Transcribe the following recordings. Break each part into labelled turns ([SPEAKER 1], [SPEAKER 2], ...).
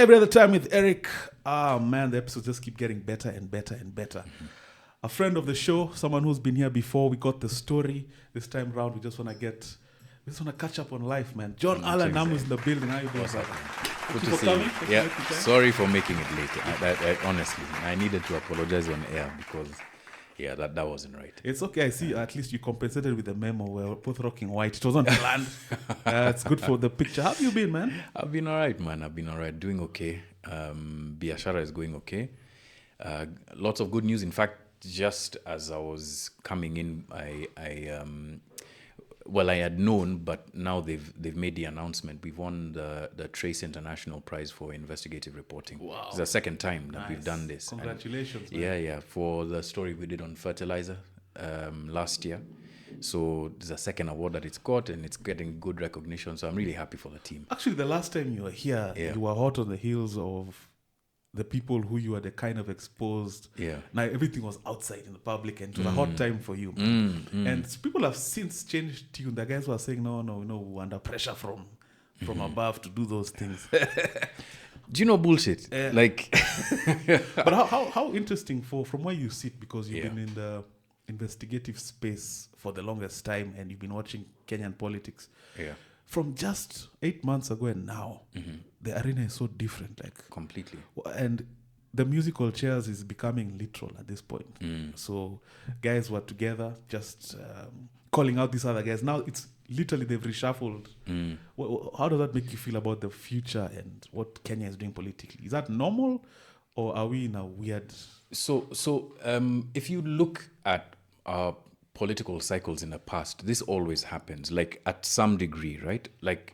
[SPEAKER 1] Every other time with Eric. Ah, man, the episodes just keep getting better and better and better. A friend of the show, someone who's been here before. We got the story. This time round, we just want to catch up on life, man. John-Allan Namu is in the building. How you doing, brother?
[SPEAKER 2] Good to see you. Yeah, sorry for making it late. Honestly, I needed to apologize on air because, that wasn't right.
[SPEAKER 1] It's okay. I see. At least you compensated with the memo. We're both rocking white. It wasn't planned. It's good for the picture. How have you been, man?
[SPEAKER 2] I've been all right, man. I've been all right. Doing okay. Biashara is going okay. Lots of good news. In fact, just as I was coming in, I had known, but now they've made the announcement. We've won the Trace International Prize for Investigative Reporting.
[SPEAKER 1] Wow.
[SPEAKER 2] It's the second time that we've done this.
[SPEAKER 1] Congratulations,
[SPEAKER 2] man. Yeah, for the story we did on fertilizer last year. So it's the second award that it's got, and it's getting good recognition. So I'm really happy for the team.
[SPEAKER 1] Actually, the last time you were here, you were hot on the heels of the people who you had kind of exposed.
[SPEAKER 2] Yeah.
[SPEAKER 1] Now everything was outside in the public, and it was a hot time for you. And people have since changed tune. The guys were saying, no, we're under pressure from above to do those things.
[SPEAKER 2] Do you know bullshit?
[SPEAKER 1] But how interesting from where you sit, because you've been in the investigative space for the longest time, and you've been watching Kenyan politics.
[SPEAKER 2] Yeah.
[SPEAKER 1] From just 8 months ago and now, the arena is so different.
[SPEAKER 2] Completely.
[SPEAKER 1] And the musical chairs is becoming literal at this point. So guys were together, just calling out these other guys. Now it's literally they've reshuffled. How does that make you feel about the future and what Kenya is doing politically? Is that normal, or are we in a weird...
[SPEAKER 2] So if you look at our political cycles in the past, this always happens, at some degree, right?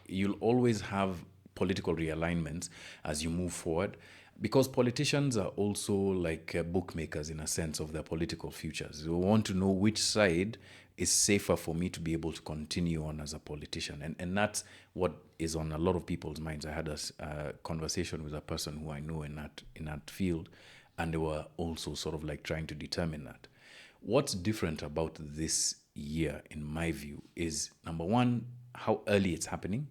[SPEAKER 2] You'll always have political realignments as you move forward, because politicians are also bookmakers in a sense of their political futures. You want to know which side is safer for me to be able to continue on as a politician. And that's what is on a lot of people's minds. I had a conversation with a person who I know in that field, and they were also sort of trying to determine that. What's different about this year, in my view, is number one, how early it's happening.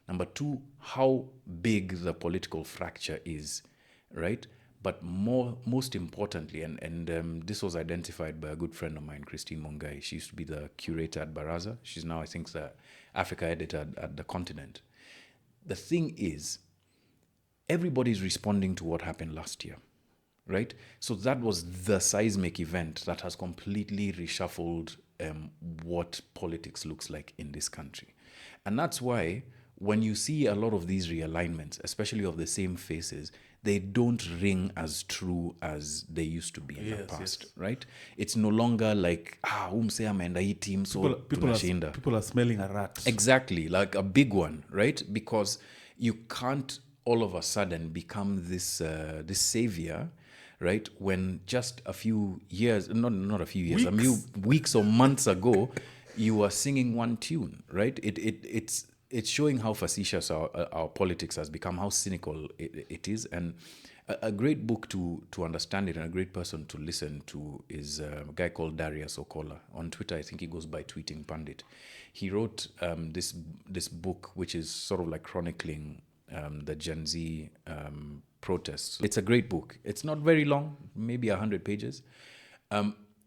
[SPEAKER 2] Number two, how big the political fracture is, right? But most importantly, and this was identified by a good friend of mine, Christine Mongai. She used to be the curator at Baraza. She's now, I think, the Africa editor at The Continent. The thing is, everybody's responding to what happened last year. Right? So that was the seismic event that has completely reshuffled what politics looks like in this country. And that's why when you see a lot of these realignments, especially of the same faces, they don't ring as true as they used to be in the past, right? It's no longer umse ameenda hii team, so tunashinda.
[SPEAKER 1] People are smelling a rat.
[SPEAKER 2] Exactly, like a big one, right? Because you can't all of a sudden become this savior, right? When just a few years, not a few years, a few weeks or months ago, you were singing one tune, right? It's showing how facetious our politics has become, how cynical it is. And a great book to understand it, and a great person to listen to, is a guy called Darius Okola. On Twitter, I think he goes by Tweeting Pundit. He wrote this book, which is sort of chronicling the Gen Z protests. It's a great book. It's not very long, maybe 100 pages.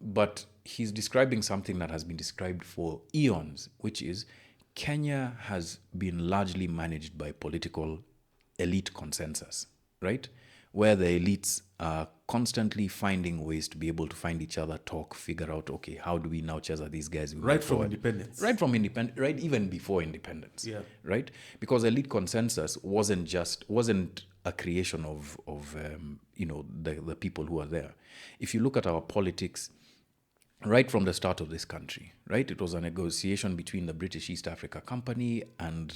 [SPEAKER 2] But he's describing something that has been described for eons, which is Kenya has been largely managed by political elite consensus, right? Where the elites are constantly finding ways to be able to find each other, talk, figure out, okay, how do we now chase these guys?
[SPEAKER 1] Right from independence.
[SPEAKER 2] Right even before independence.
[SPEAKER 1] Yeah.
[SPEAKER 2] Right? Because elite consensus wasn't a creation of the people who are there. If you look at our politics, right from the start of this country, right, it was a negotiation between the British East Africa Company and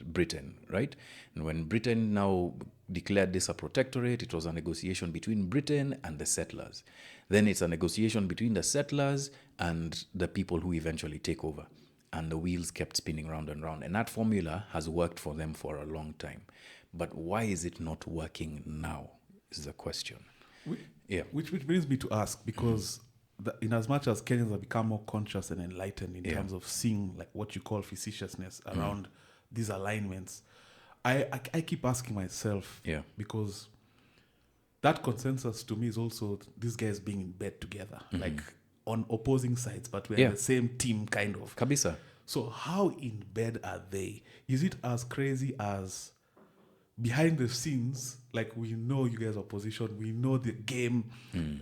[SPEAKER 2] Britain, right? And when Britain now declared this a protectorate, it was a negotiation between Britain and the settlers. Then it's a negotiation between the settlers and the people who eventually take over. And the wheels kept spinning round and round. And that formula has worked for them for a long time. But why is it not working now is the question.
[SPEAKER 1] Which brings me to ask, because in as much as Kenyans have become more conscious and enlightened in terms of seeing what you call facetiousness around these alignments, I keep asking myself, because that consensus to me is also these guys being in bed together, like on opposing sides, but we're the same team, kind of.
[SPEAKER 2] Kabisa.
[SPEAKER 1] So how in bed are they? Is it as crazy as behind the scenes? Like, we know you guys are opposition, we know the game.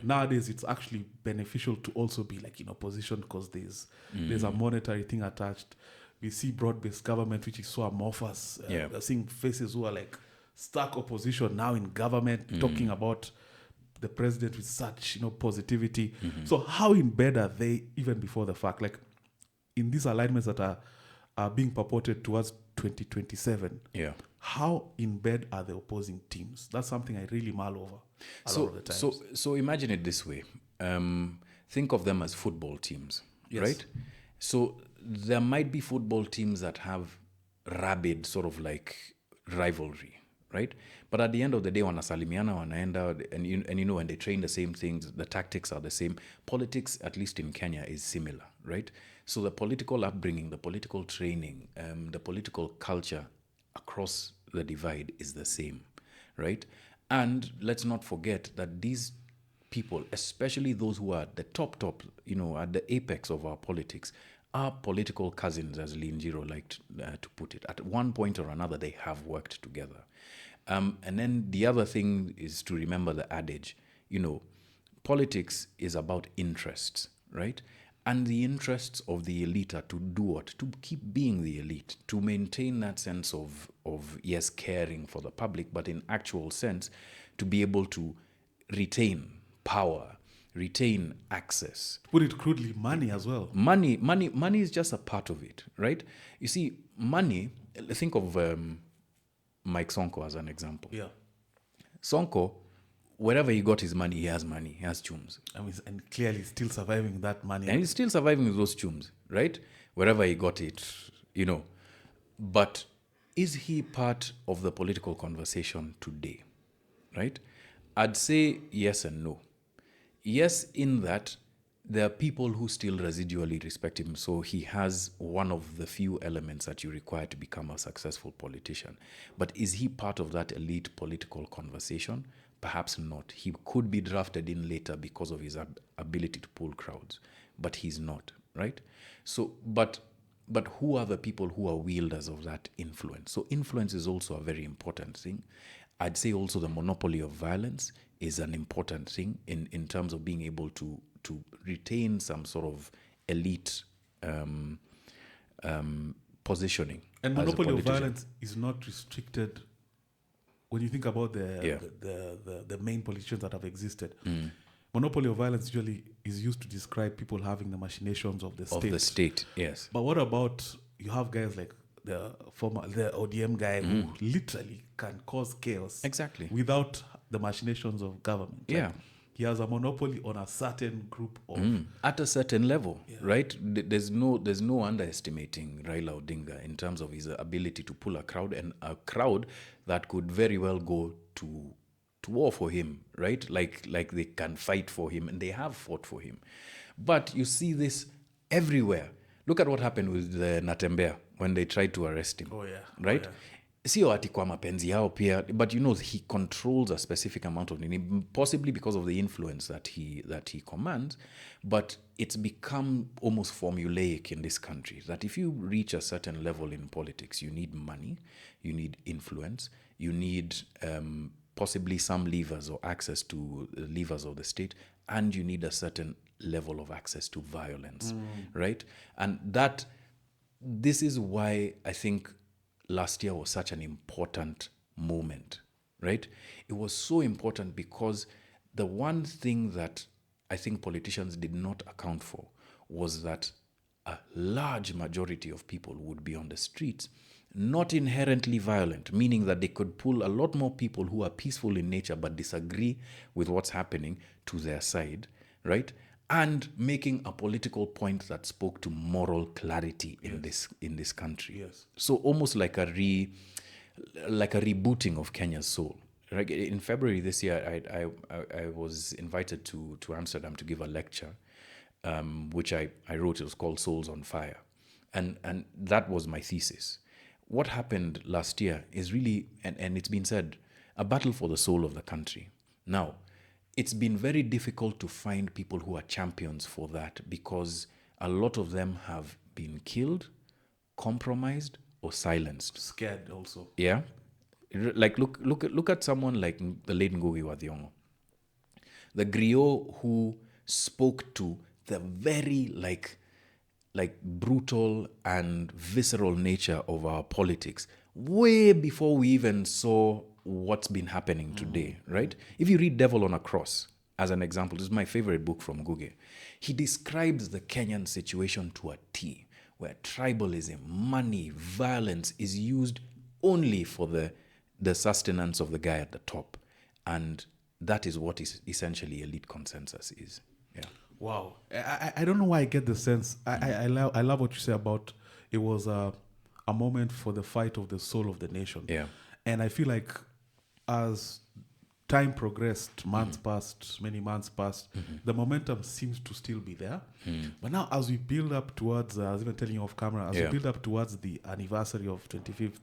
[SPEAKER 1] Nowadays, it's actually beneficial to also be like in opposition because there's a monetary thing attached. We see broad-based government, which is so amorphous. We're seeing faces who are like stark opposition now in government, talking about the president with such positivity. So how in bed are they even before the fact? Like, in these alignments that are being purported towards 2027, how in bed are the opposing teams? That's something I really mull over a lot of the times.
[SPEAKER 2] So imagine it this way. Think of them as football teams, right? So there might be football teams that have rabid sort of like rivalry, right? But at the end of the day, wanasalimiana, wanaenda, and when they train the same things, the tactics are the same. Politics, at least in Kenya, is similar, right? So the political upbringing, the political training, the political culture across the divide is the same, right? And let's not forget that these people, especially those who are at the top, at the apex of our politics, are political cousins, as Linjiro liked to put it. At one point or another, they have worked together. And then the other thing is to remember the adage, politics is about interests, right? And the interests of the elite are to do what? To keep being the elite, to maintain that sense of yes, caring for the public, but in actual sense, to be able to retain power, retain access.
[SPEAKER 1] Put it crudely, money as well.
[SPEAKER 2] Money is just a part of it, right? You see, money, think of Mike Sonko as an example.
[SPEAKER 1] Yeah.
[SPEAKER 2] Sonko, wherever he got his money, he has chums.
[SPEAKER 1] And clearly still surviving that money.
[SPEAKER 2] And he's still surviving with those chums, right? Wherever he got it, But is he part of the political conversation today, right? I'd say yes and no. Yes, in that there are people who still residually respect him. So he has one of the few elements that you require to become a successful politician. But is he part of that elite political conversation? Perhaps not. He could be drafted in later because of his ability to pull crowds, but he's not, right? So, but who are the people who are wielders of that influence? So influence is also a very important thing. I'd say also the monopoly of violence is an important thing in terms of being able to retain some sort of elite positioning.
[SPEAKER 1] And monopoly of violence is not restricted. When you think about the main politicians that have existed, monopoly of violence usually is used to describe people having the machinations of the state.
[SPEAKER 2] Of the state, yes.
[SPEAKER 1] But what about, you have guys like the ODM guy who literally can cause chaos.
[SPEAKER 2] Exactly.
[SPEAKER 1] Without the machinations of government.
[SPEAKER 2] Yeah.
[SPEAKER 1] Like, he has a monopoly on a certain group of...
[SPEAKER 2] At a certain level, right? There's no underestimating Raila Odinga in terms of his ability to pull a crowd, and a crowd that could very well go to war for him, right? Like they can fight for him, and they have fought for him. But you see this everywhere. Look at what happened with Natembea when they tried to arrest him.
[SPEAKER 1] Oh, yeah.
[SPEAKER 2] Right?
[SPEAKER 1] Oh, yeah.
[SPEAKER 2] Sio ati kwa mapenzi yao pia, but he controls a specific amount of money, possibly because of the influence that he commands. But it's become almost formulaic in this country that if you reach a certain level in politics, you need money, you need influence, you need possibly some levers or access to levers of the state, and you need a certain level of access to violence, right? And this is why I think last year was such an important moment, right? It was so important because the one thing that I think politicians did not account for was that a large majority of people would be on the streets, not inherently violent, meaning that they could pull a lot more people who are peaceful in nature but disagree with what's happening to their side, right? And making a political point that spoke to moral clarity in this country.
[SPEAKER 1] Yes.
[SPEAKER 2] So almost like a rebooting of Kenya's soul. Right? In February this year, I was invited to Amsterdam to give a lecture, which I wrote. It was called Souls on Fire, and that was my thesis. what happened last year is really, and it's been said, a battle for the soul of the country. Now, it's been very difficult to find people who are champions for that because a lot of them have been killed, compromised, or silenced.
[SPEAKER 1] Scared also.
[SPEAKER 2] Yeah, like look at someone like the late Ngugi wa Thiong'o, the griot who spoke to the very like brutal and visceral nature of our politics way before we even saw what's been happening today, right? If you read Devil on a Cross, as an example, this is my favorite book from Ngugi. He describes the Kenyan situation to a T, where tribalism, money, violence is used only for the sustenance of the guy at the top. And that is what is essentially elite consensus is. Yeah.
[SPEAKER 1] Wow. I don't know why I get the sense. I love what you say about it was a moment for the fight of the soul of the nation.
[SPEAKER 2] Yeah.
[SPEAKER 1] And I feel like as time progressed, months passed, many months passed, the momentum seems to still be there. But now as we build up towards, I was even telling you off camera, as we build up towards the anniversary of 25th,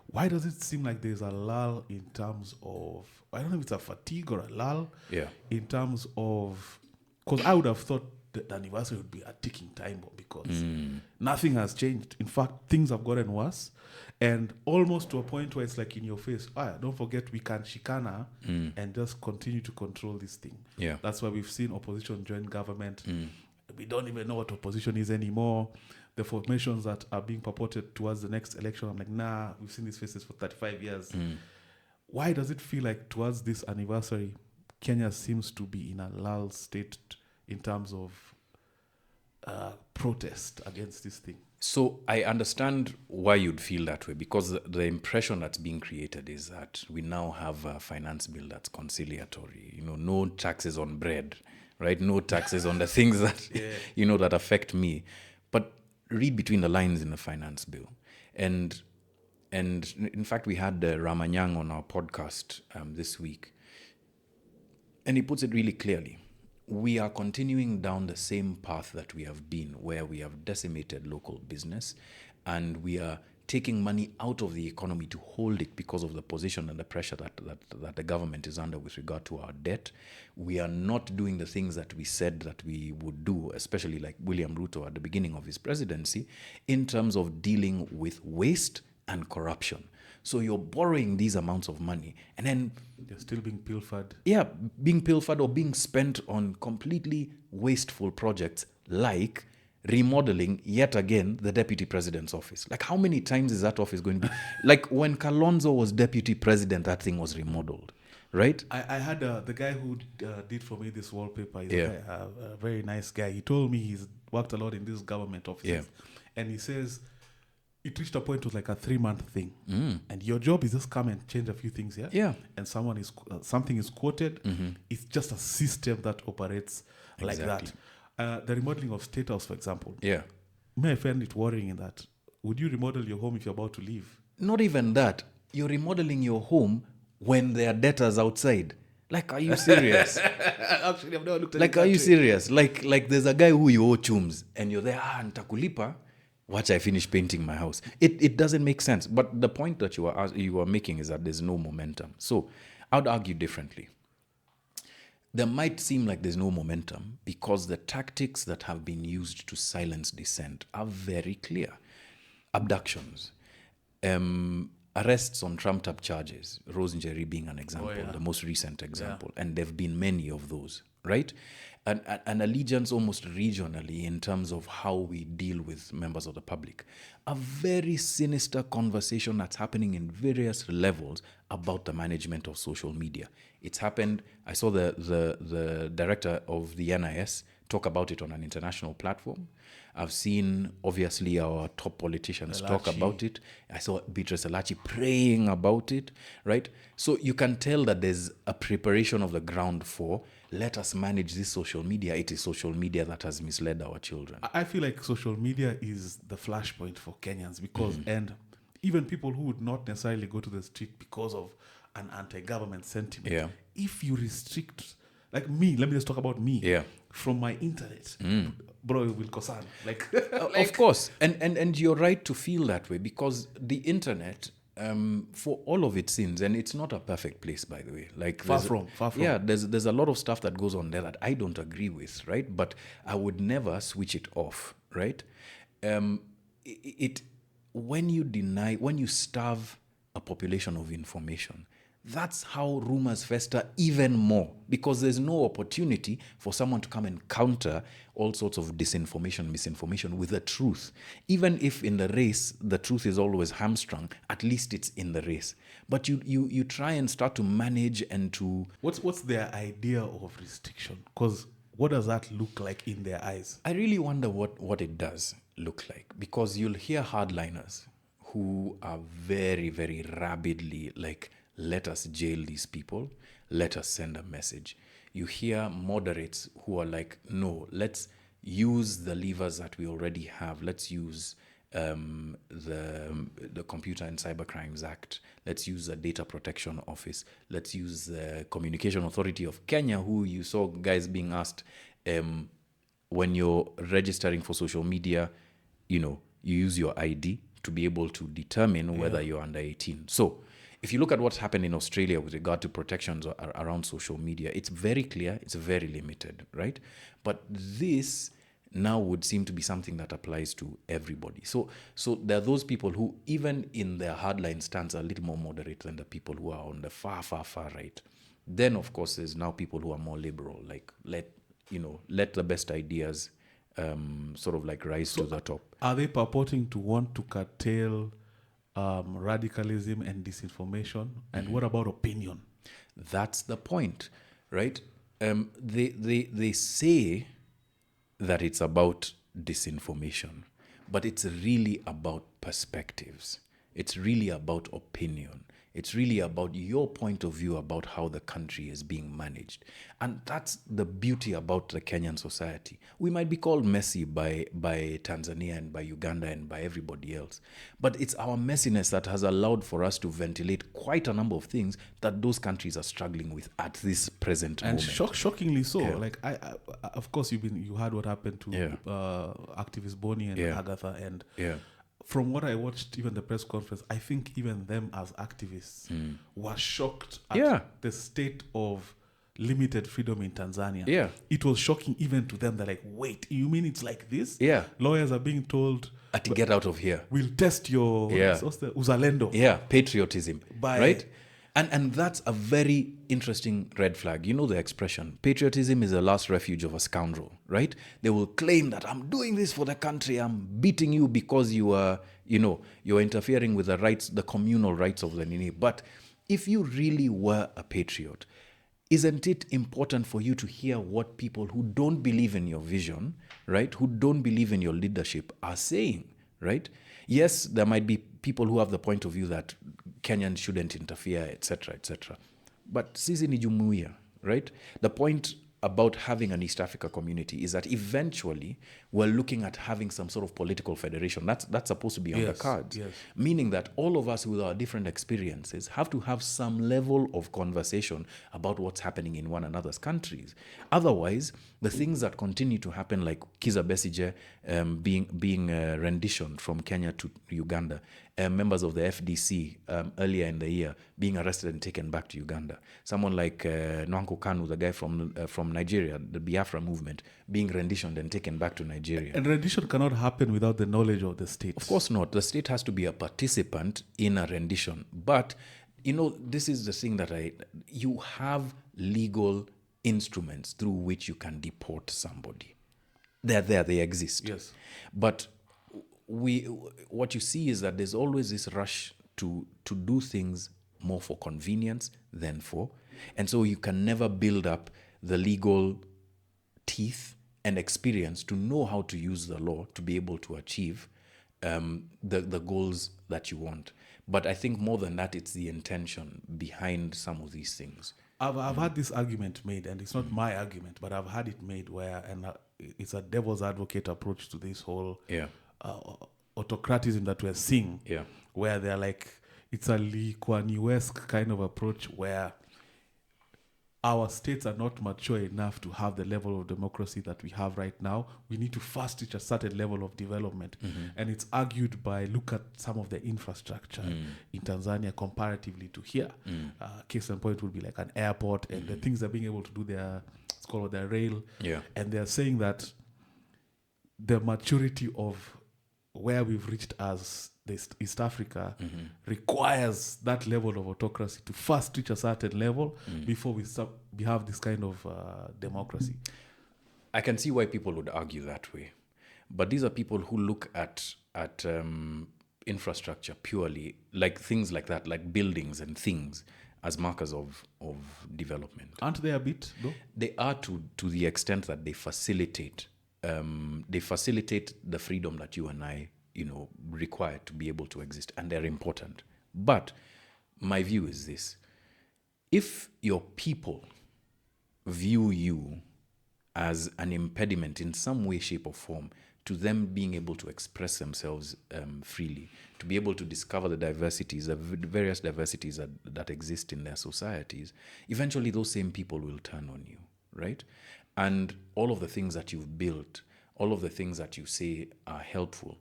[SPEAKER 1] why does it seem like there's a lull in terms of, I don't know if it's a fatigue or a lull, in terms of, because I would have thought that the anniversary would be a ticking time bomb because nothing has changed. In fact, things have gotten worse. And almost to a point where it's like in your face, don't forget we can shikana and just continue to control this thing.
[SPEAKER 2] Yeah.
[SPEAKER 1] That's why we've seen opposition join government. We don't even know what opposition is anymore. The formations that are being purported towards the next election, I'm like, nah, we've seen these faces for 35 years. Why does it feel like towards this anniversary, Kenya seems to be in a lull state in terms of protest against this thing?
[SPEAKER 2] So I understand why you'd feel that way, because the impression that's being created is that we now have a finance bill that's conciliatory. You know, no taxes on bread, right? No taxes on the things that that affect me. But read between the lines in the finance bill, and in fact we had Ramanyang on our podcast this week, and he puts it really clearly. We are continuing down the same path that we have been, where we have decimated local business and we are taking money out of the economy to hold it because of the position and the pressure that the government is under with regard to our debt. We are not doing the things that we said that we would do, especially like William Ruto at the beginning of his presidency, in terms of dealing with waste and corruption. So you're borrowing these amounts of money and then
[SPEAKER 1] they're still being pilfered.
[SPEAKER 2] Yeah, being pilfered or being spent on completely wasteful projects like remodeling, yet again, the deputy president's office. Like, how many times is that office going to be? Like, when Kalonzo was deputy president, that thing was remodeled, right?
[SPEAKER 1] I had the guy who did for me this wallpaper. He's a very nice guy. He told me he's worked a lot in these government offices. And he says, it reached a point, it was like a 3-month thing. And your job is just come and change a few things here.
[SPEAKER 2] Yeah.
[SPEAKER 1] And something is quoted. It's just a system that operates like that. The remodeling of State House, for example.
[SPEAKER 2] Yeah.
[SPEAKER 1] May I find it worrying in that? Would you remodel your home if you're about to leave?
[SPEAKER 2] Not even that. You're remodeling your home when there are debtors outside. Like, are you serious?
[SPEAKER 1] Actually, I've never looked at it.
[SPEAKER 2] Like, are you serious? Like there's a guy who you owe chums and you're there, nitakulipa. Watch, I finish painting my house. It doesn't make sense. But the point that you are making is that there's no momentum. So I would argue differently. There might seem like there's no momentum because the tactics that have been used to silence dissent are very clear. Abductions, arrests on trumped-up charges, Rose Njeri being an example, the most recent example, and there have been many of those, right? An allegiance almost regionally in terms of how we deal with members of the public. A very sinister conversation that's happening in various levels about the management of social media. It's happened. I saw the director of the NIS talk about it on an international platform. I've seen, obviously, our top politicians talk about it. I saw Beatrice Elachi praying about it, right? So you can tell that there's a preparation of the ground for, let us manage this social media. It is social media that has misled our children.
[SPEAKER 1] I feel like social media is the flashpoint for Kenyans because, and even people who would not necessarily go to the street because of an anti-government sentiment, if you restrict like me, let me just talk about me.
[SPEAKER 2] Yeah.
[SPEAKER 1] From my internet, bro, it will kosan. Like,
[SPEAKER 2] Of course, and you're right to feel that way, because the internet, for all of its sins, and it's not a perfect place, by the way. Like
[SPEAKER 1] Far
[SPEAKER 2] there's-
[SPEAKER 1] from.
[SPEAKER 2] Yeah, there's a lot of stuff that goes on there that I don't agree with, right? But I would never switch it off, right? It when you starve a population of information, that's how rumors fester even more, because there's no opportunity for someone to come and counter all sorts of disinformation, misinformation with the truth. Even if in the race the truth is always hamstrung, at least it's in the race. But you try and start to manage and to...
[SPEAKER 1] What's their idea of restriction? Because what does that look like in their eyes?
[SPEAKER 2] I really wonder what it does look like, because you'll hear hardliners who are very, very rabidly like, let us jail these people, let us send a message. You hear moderates who are like, no, let's use the levers that we already have. Let's use the Computer and Cybercrimes Act. Let's use the Data Protection Office. Let's use the Communication Authority of Kenya, who you saw guys being asked, when you're registering for social media, you use your ID to be able to determine whether you're under 18. So if you look at what's happened in Australia with regard to protections around social media, it's very clear, it's very limited, right? But this now would seem to be something that applies to everybody. So there are those people who, even in their hardline stance, are a little more moderate than the people who are on the far, far, far right. Then, of course, there's now people who are more liberal, like let the best ideas sort of like rise to the top.
[SPEAKER 1] Are they purporting to want to curtail radicalism and disinformation? And what about opinion?
[SPEAKER 2] That's the point, right? They say that it's about disinformation, but it's really about perspectives. It's really about opinion. It's really about your point of view about how the country is being managed. And that's the beauty about the Kenyan society. We might be called messy by Tanzania and by Uganda and by everybody else, but it's our messiness that has allowed for us to ventilate quite a number of things that those countries are struggling with at this present
[SPEAKER 1] And
[SPEAKER 2] moment.
[SPEAKER 1] shockingly so. Like I of course you heard what happened to activist Bonnie and Agatha, and from what I watched, even the press conference, I think even them as activists were shocked at the state of limited freedom in Tanzania.
[SPEAKER 2] Yeah.
[SPEAKER 1] It was shocking even to them. They're like, wait, you mean it's like this?
[SPEAKER 2] Yeah.
[SPEAKER 1] Lawyers are being told,
[SPEAKER 2] To get out of here.
[SPEAKER 1] we'll test your what's the uzalendo.
[SPEAKER 2] Yeah, patriotism,
[SPEAKER 1] By-
[SPEAKER 2] right? And that's a very interesting red flag. You know the expression, patriotism is the last refuge of a scoundrel, right? They will claim that I'm doing this for the country, I'm beating you because you are, you're interfering with the rights, the communal rights of the Nini. But if you really were a patriot, isn't it important for you to hear what people who don't believe in your vision, right, who don't believe in your leadership are saying, right? Yes, there might be people who have the point of view that Kenyans shouldn't interfere, etc., etc. But sisi ni jumuiya, right? The point about having an East Africa community is that eventually we're looking at having some sort of political federation. That's supposed to be on the cards.
[SPEAKER 1] Yes.
[SPEAKER 2] Meaning that all of us with our different experiences have to have some level of conversation about what's happening in one another's countries. Otherwise, the things that continue to happen, like Kizza Besigye being renditioned from Kenya to Uganda, members of the FDC earlier in the year being arrested and taken back to Uganda. Someone like Nwankwo Kanu, the guy from Nigeria, the Biafra movement, being renditioned and taken back to Nigeria.
[SPEAKER 1] And rendition cannot happen without the knowledge of the state.
[SPEAKER 2] Of course not. The state has to be a participant in a rendition. But, this is the thing that you have legal instruments through which you can deport somebody. They're there, they exist.
[SPEAKER 1] Yes.
[SPEAKER 2] But what you see is that there's always this rush to do things more for convenience than for. And so you can never build up the legal teeth and experience to know how to use the law to be able to achieve the goals that you want. But I think more than that, it's the intention behind some of these things.
[SPEAKER 1] I've had this argument made, and it's not my argument, but I've had it made where, and it's a devil's advocate approach to this whole autocratism that we're seeing, where they're like, it's a Lee Kuan Yew-esque kind of approach where our states are not mature enough to have the level of democracy that we have right now. We need to first reach a certain level of development. And it's argued by, look at some of the infrastructure in Tanzania comparatively to here. Case in point would be like an airport, and the things they're being able to do there, it's called their rail.
[SPEAKER 2] Yeah.
[SPEAKER 1] And they're saying that the maturity of where we've reached as East Africa requires that level of autocracy to first reach a certain level before we have this kind of democracy.
[SPEAKER 2] I can see why people would argue that way, but these are people who look at infrastructure purely, like things like that, like buildings and things, as markers of development.
[SPEAKER 1] Aren't they a bit, though?
[SPEAKER 2] They are to the extent that they facilitate the freedom that you and I, require to be able to exist, and they're important. But my view is this: if your people view you as an impediment in some way, shape, or form to them being able to express themselves freely, to be able to discover the diversities, the various diversities that exist in their societies, eventually those same people will turn on you, right? And all of the things that you've built, all of the things that you say are helpful,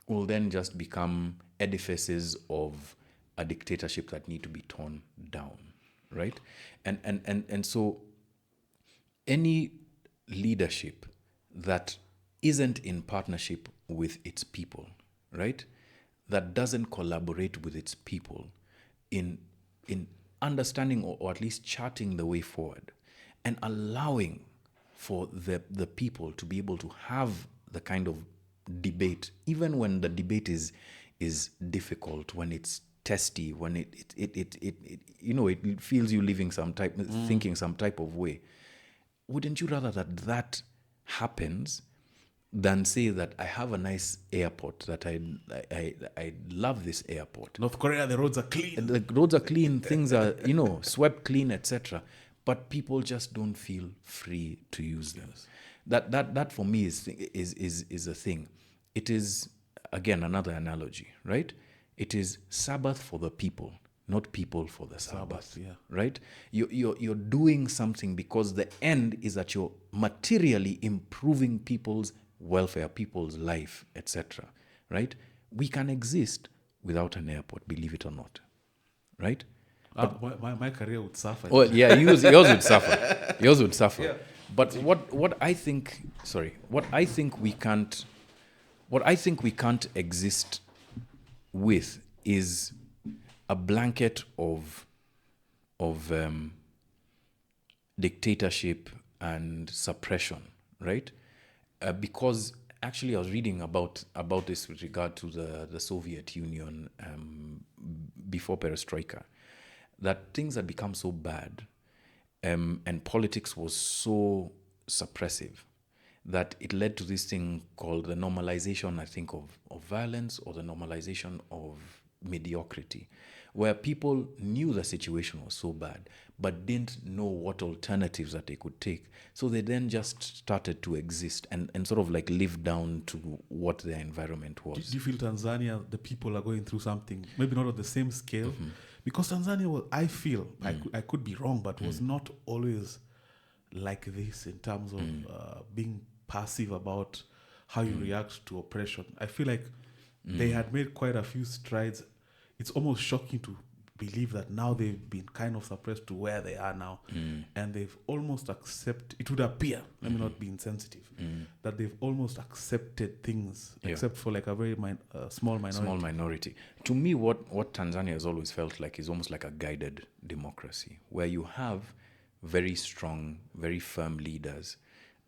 [SPEAKER 2] will then just become edifices of a dictatorship that need to be torn down, right? And so any leadership that isn't in partnership with its people, right, that doesn't collaborate with its people in understanding or at least charting the way forward and allowing for the people to be able to have the kind of debate, even when the debate is difficult, when it's testy, when it feels you living thinking some type of way. Wouldn't you rather that happens than say that I have a nice airport, that I love this airport?
[SPEAKER 1] North Korea, the roads are clean.
[SPEAKER 2] The roads are clean, things are swept clean, etc. But people just don't feel free to use them. Yes. That for me is a thing. It is, again, another analogy, right? It is Sabbath for the people, not people for the Sabbath.
[SPEAKER 1] Yeah.
[SPEAKER 2] Right? You're doing something because the end is that you're materially improving people's welfare, people's life, etc. Right? We can exist without an airport, believe it or not. Right?
[SPEAKER 1] My career would suffer.
[SPEAKER 2] Oh yeah, yours would suffer. Yours would suffer. Yeah. But what I think we can't exist with is a blanket of dictatorship and suppression, right? Because actually I was reading about this with regard to the Soviet Union before Perestroika, that things had become so bad and politics was so suppressive that it led to this thing called the normalization, I think, of violence, or the normalization of mediocrity, where people knew the situation was so bad, but didn't know what alternatives that they could take. So they then just started to exist and sort of like live down to what their environment was.
[SPEAKER 1] Do you feel Tanzania, the people are going through something, maybe not on the same scale? Mm-hmm. Because Tanzania was, I feel, I could be wrong, but was not always like this in terms of being passive about how you react to oppression. I feel like they had made quite a few strides. It's almost shocking to believe that now they've been kind of suppressed to where they are now, and they've almost accepted, it would appear, let me not be insensitive, that they've almost accepted things, except for like a very small minority.
[SPEAKER 2] Small minority. To me, what Tanzania has always felt like is almost like a guided democracy, where you have very strong, very firm leaders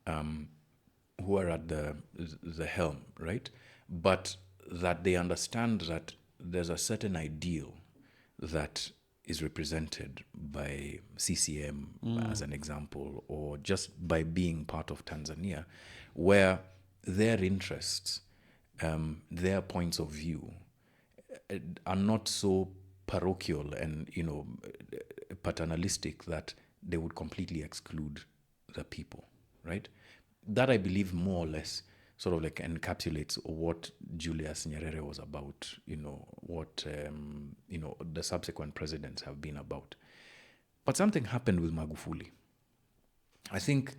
[SPEAKER 2] who are at the helm, right? But that they understand that there's a certain ideal that is represented by CCM as an example, or just by being part of Tanzania, where their interests, their points of view are not so parochial and paternalistic that they would completely exclude the people, right? That, I believe, more or less sort of like encapsulates what Julius Nyerere was about, what the subsequent presidents have been about. But something happened with Magufuli. I think,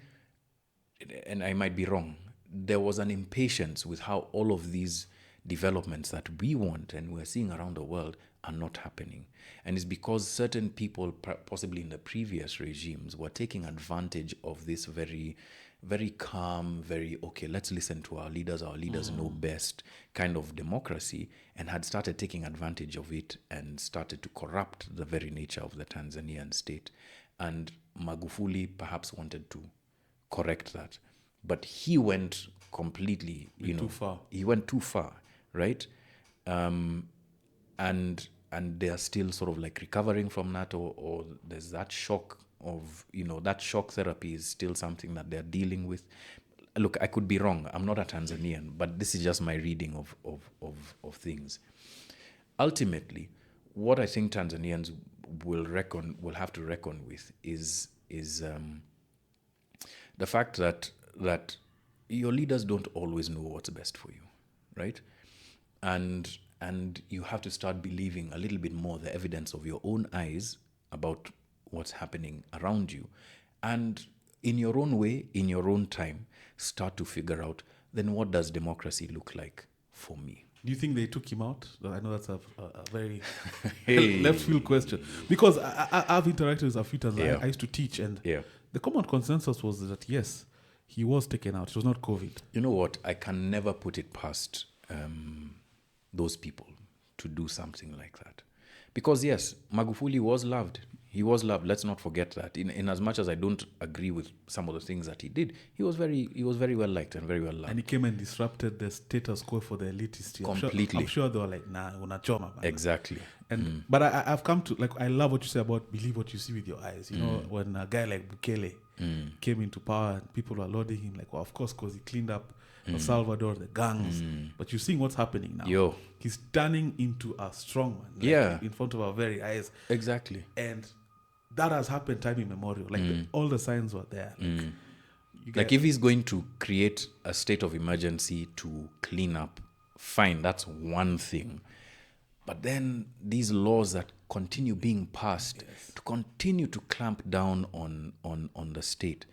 [SPEAKER 2] and I might be wrong, there was an impatience with how all of these developments that we want and we're seeing around the world are not happening. And it's because certain people, possibly in the previous regimes, were taking advantage of this very, very calm, very, okay, let's listen to our leaders know best kind of democracy, and had started taking advantage of it and started to corrupt the very nature of the Tanzanian state. And Magufuli perhaps wanted to correct that. But he went completely,
[SPEAKER 1] too far.
[SPEAKER 2] He went too far, right? And they are still sort of like recovering from that, or there's that shock of, that shock therapy is still something that they're dealing with. Look, I could be wrong. I'm not a Tanzanian, but this is just my reading of things. Ultimately, what I think Tanzanians will have to reckon with is the fact that your leaders don't always know what's best for you, right? And you have to start believing a little bit more the evidence of your own eyes about what's happening around you, and in your own way, in your own time, start to figure out, then what does democracy look like for me?
[SPEAKER 1] Do you think they took him out? I know that's a very
[SPEAKER 2] Hey.
[SPEAKER 1] left field question, because I've interacted with a few times.
[SPEAKER 2] Yeah.
[SPEAKER 1] I used to teach, and
[SPEAKER 2] Yeah.
[SPEAKER 1] the common consensus was that yes, he was taken out. It was not COVID.
[SPEAKER 2] You know what? I can never put it past those people to do something like that. Because yes, Magufuli was loved. He was loved. Let's not forget that. In as much as I don't agree with some of the things that he did, he was very well liked and very well loved.
[SPEAKER 1] And he came and disrupted the status quo for the elitists.
[SPEAKER 2] Completely.
[SPEAKER 1] I'm sure they were like, nah, unachoma. Man.
[SPEAKER 2] Exactly.
[SPEAKER 1] And but I've come to, like, I love what you say about believe what you see with your eyes. You know, when a guy like Bukele came into power and people were lauding him, like, well, of course, because he cleaned up El Salvador, the gangs. But you're seeing what's happening now.
[SPEAKER 2] Yo.
[SPEAKER 1] He's turning into a strong man. Like,
[SPEAKER 2] Yeah.
[SPEAKER 1] in front of our very eyes.
[SPEAKER 2] Exactly.
[SPEAKER 1] And that has happened time immemorial. Like, all the signs were there. Like, you
[SPEAKER 2] Like if he's going to create a state of emergency to clean up, fine, that's one thing. But then these laws that continue being passed to continue to clamp down on the state,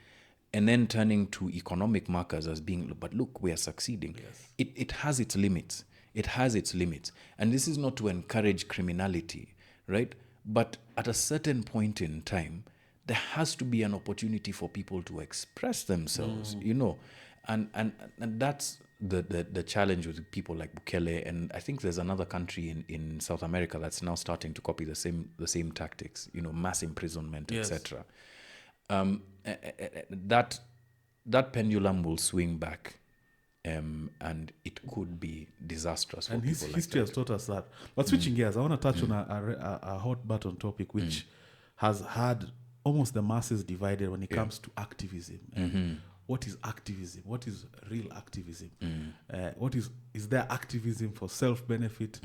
[SPEAKER 2] and then turning to economic markers as being, but look, we are succeeding.
[SPEAKER 1] Yes.
[SPEAKER 2] It has its limits. It has its limits. And this is not to encourage criminality, right? But at a certain point in time, there has to be an opportunity for people to express themselves, and that's the challenge with people like Bukele. And I think there's another country in South America that's now starting to copy the same tactics, mass imprisonment,
[SPEAKER 1] Yes.
[SPEAKER 2] etc. That pendulum will swing back, and it could be disastrous for
[SPEAKER 1] and
[SPEAKER 2] people like
[SPEAKER 1] history
[SPEAKER 2] that.
[SPEAKER 1] has taught us that. But switching gears, I want to touch on a hot button topic which has had almost the masses divided when it comes to activism. And what is activism? What is real activism? What is there activism for self-benefit?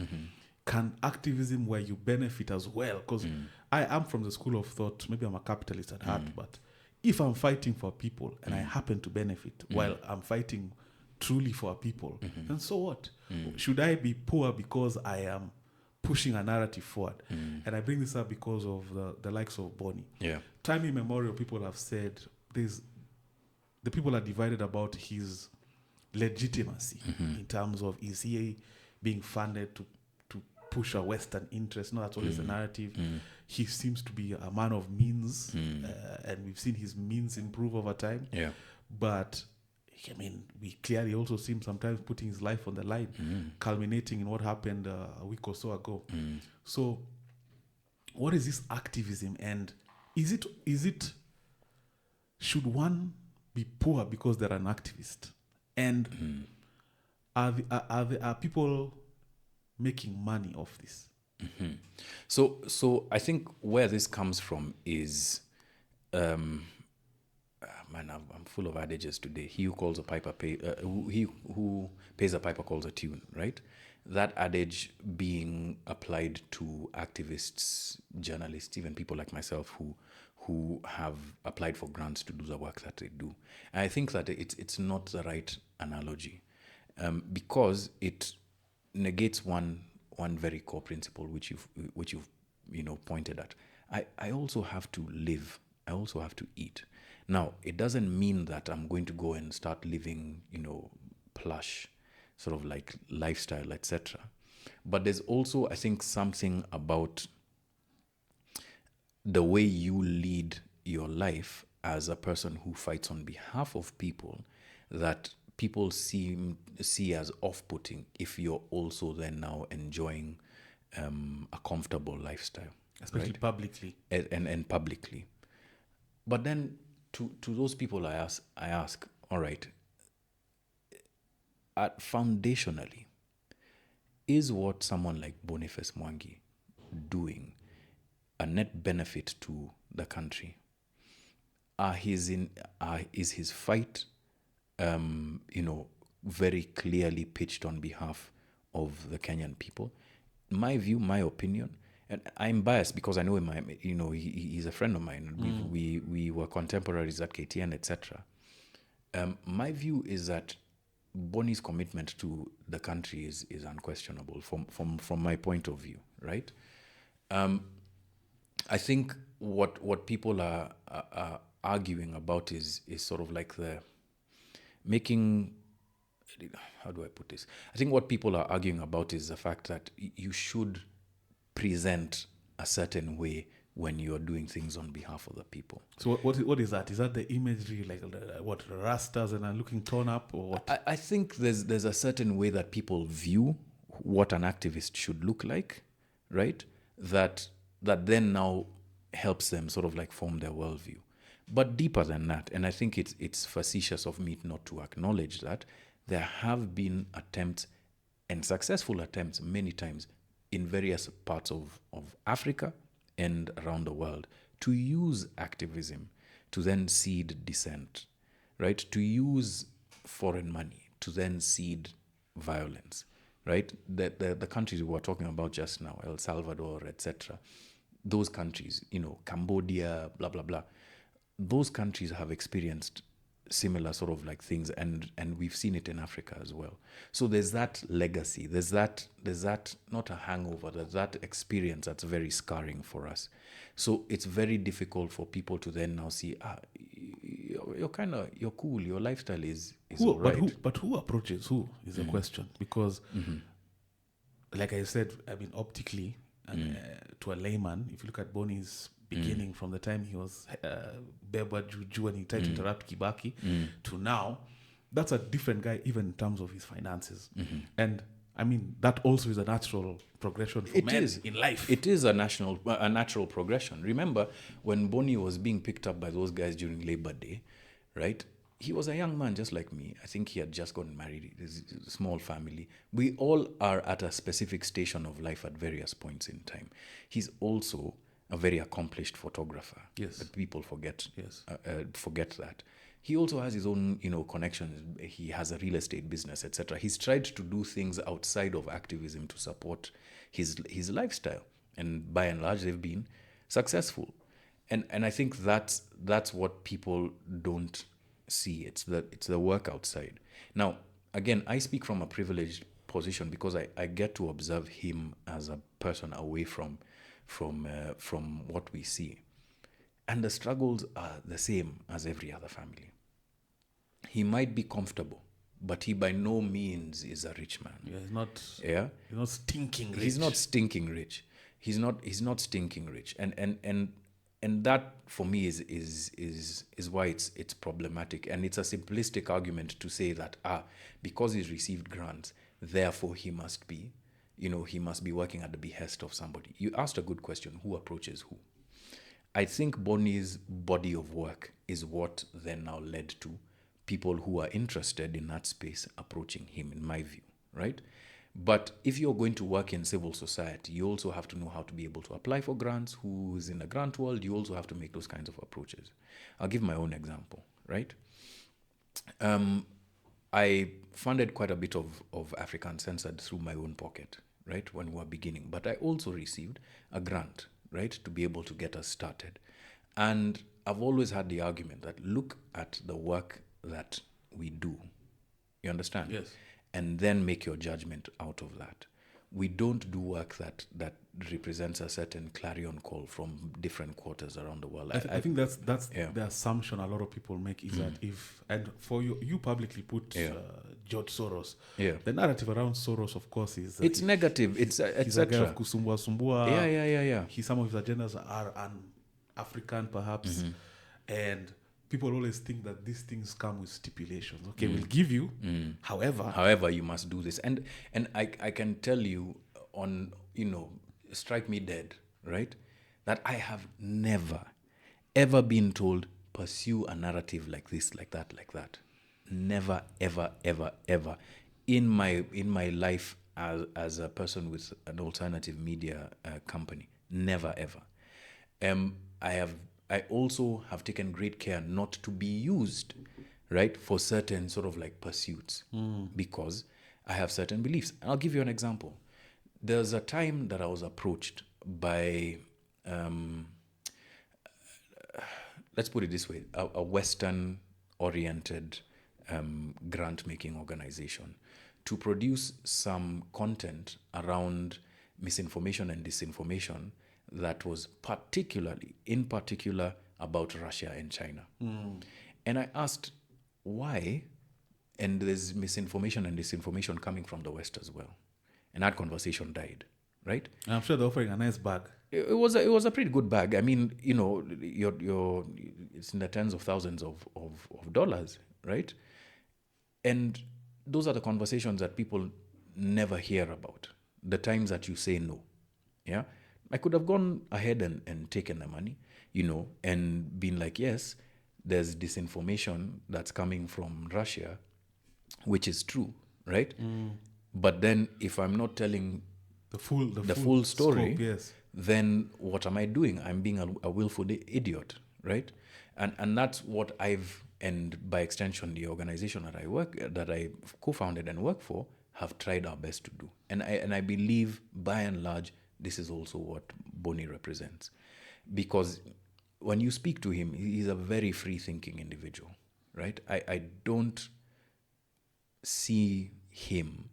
[SPEAKER 1] Can activism where you benefit as well? Because I am from the school of thought, maybe I'm a capitalist at heart, but if I'm fighting for people and I happen to benefit while I'm fighting truly for people, then so what? Should I be poor because I am pushing a narrative forward? And I bring this up because of the likes of Bonnie.
[SPEAKER 2] Yeah.
[SPEAKER 1] Time immemorial, people have said the people are divided about his legitimacy in terms of, is he being funded to push a Western interest? No, that's always the narrative. He seems to be a man of means, and we've seen his means improve over time.
[SPEAKER 2] Yeah.
[SPEAKER 1] But I mean, we clearly also see him sometimes putting his life on the line, culminating in what happened a week or so ago. So, what is this activism, and is it should one be poor because they're an activist? And are people making money off this?
[SPEAKER 2] So I think where this comes from is, man, I'm full of adages today. He who calls a piper he who pays a piper calls a tune, right? That adage being applied to activists, journalists, even people like myself who have applied for grants to do the work that they do. And I think that it's not the right analogy, because it negates one very core principle which you've pointed at, I also have to live. I also have to eat. Now, it doesn't mean that I'm going to go and start living, plush, sort of like lifestyle, etc. But there's also, I think, something about the way you lead your life as a person who fights on behalf of people that people see as off-putting if you're also then now enjoying a comfortable lifestyle,
[SPEAKER 1] Especially
[SPEAKER 2] right?
[SPEAKER 1] publicly.
[SPEAKER 2] And publicly. But then to those people I ask, all right, foundationally, is what someone like Bonafes Mangi doing a net benefit to the country? Is his fight, very clearly pitched on behalf of the Kenyan people? My view, my opinion, and I'm biased because I know him. He's a friend of mine. We were contemporaries at KTN, etc. My view is that Bonnie's commitment to the country is unquestionable from my point of view, right? I think what people are arguing about is sort of like the making. How do I put this? I think what people are arguing about is the fact that you should present a certain way when you are doing things on behalf of the people.
[SPEAKER 1] So what is that? Is that the imagery, like what, rastas and are looking torn up, or what?
[SPEAKER 2] I think there's a certain way that people view what an activist should look like, right? That then now helps them sort of like form their worldview. But deeper than that, and I think it's facetious of me not to acknowledge that there have been attempts, and successful attempts many times, in various parts of Africa and around the world, to use activism to then seed dissent, right? To use foreign money to then seed violence, right? The countries we were talking about just now, El Salvador, etc., those countries, Cambodia, blah, blah, blah, those countries have experienced similar sort of like things, and we've seen it in Africa as well. So there's that legacy, there's that not a hangover, there's that experience that's very scarring for us. So it's very difficult for people to then now see, you're cool, your lifestyle is
[SPEAKER 1] Who,
[SPEAKER 2] all right.
[SPEAKER 1] but who approaches who is the question, because like I said, I mean, optically, and to a layman, if you look at Bonnie's beginning from the time he was Beba Juju and he tried to interrupt Kibaki to now, that's a different guy even in terms of his finances. And I mean, that also is a natural progression for men in life.
[SPEAKER 2] It is a natural progression. Remember when Bonnie was being picked up by those guys during Labor Day, right? He was a young man just like me. I think he had just gotten married, his small family. We all are at a specific station of life at various points in time. He's also a very accomplished photographer.
[SPEAKER 1] Yes.
[SPEAKER 2] But people forget
[SPEAKER 1] Yes.
[SPEAKER 2] forget that. He also has his own, connections. He has a real estate business, etc. He's tried to do things outside of activism to support his lifestyle, and by and large, they've been successful. And I think that's what people don't see. It's the work outside. Now, again, I speak from a privileged position because I get to observe him as a person away from what we see. And the struggles are the same as every other family. He might be comfortable, but he by no means is a rich man.
[SPEAKER 1] Yeah, he's not.
[SPEAKER 2] Yeah,
[SPEAKER 1] He's not stinking rich.
[SPEAKER 2] he's not stinking rich. He's not stinking rich. And that for me is why it's problematic. And it's a simplistic argument to say that because he's received grants, therefore he must be working at the behest of somebody. You asked a good question: who approaches who? I think Bonnie's body of work is what then now led to people who are interested in that space approaching him, in my view, right? But if you're going to work in civil society, you also have to know how to be able to apply for grants. Who's in the grant world, you also have to make those kinds of approaches. I'll give my own example, right? I funded quite a bit of Africa Uncensored through my own pocket, right, when we were beginning. But I also received a grant, right, to be able to get us started. And I've always had the argument that look at the work that we do. You understand?
[SPEAKER 1] Yes.
[SPEAKER 2] And then make your judgment out of that. we don't do work that represents a certain clarion call from different quarters around the world.
[SPEAKER 1] I think that's the assumption a lot of people make is that if, and for you publicly put George Soros, the narrative around Soros, of course, is
[SPEAKER 2] it's negative. It's
[SPEAKER 1] he's a guy of kusumbua.
[SPEAKER 2] Yeah.
[SPEAKER 1] Some of his agendas are African, perhaps, and people always think that these things come with stipulations. Okay, we'll give you,
[SPEAKER 2] however, you must do this. And I can tell you on, strike me dead, right? That I have never, ever been told, pursue a narrative like this, like that, like that. Never, ever, ever, ever. In my life as a person with an alternative media company, never, ever. I also have taken great care not to be used, right, for certain sort of like pursuits because I have certain beliefs. And I'll give you an example. There's a time that I was approached by, let's put it this way, a Western-oriented grant-making organization to produce some content around misinformation and disinformation that was in particular about Russia and China. And I asked why, and there's misinformation and disinformation coming from the West as well. And that conversation died, right?
[SPEAKER 1] And I'm sure they're offering a nice bag.
[SPEAKER 2] It was a pretty good bag. I mean, it's in the tens of thousands of dollars, right? And those are the conversations that people never hear about. The times that you say no, yeah? I could have gone ahead and taken the money, and been like, yes, there's disinformation that's coming from Russia, which is true, right? But then if I'm not telling the full story,
[SPEAKER 1] scope, yes,
[SPEAKER 2] then what am I doing? I'm being a willful idiot, right? And that's what and by extension, the organization that I co-founded and work for, have tried our best to do. And I believe, by and large, this is also what Boni represents. Because when you speak to him, he's a very free-thinking individual, right? I don't see him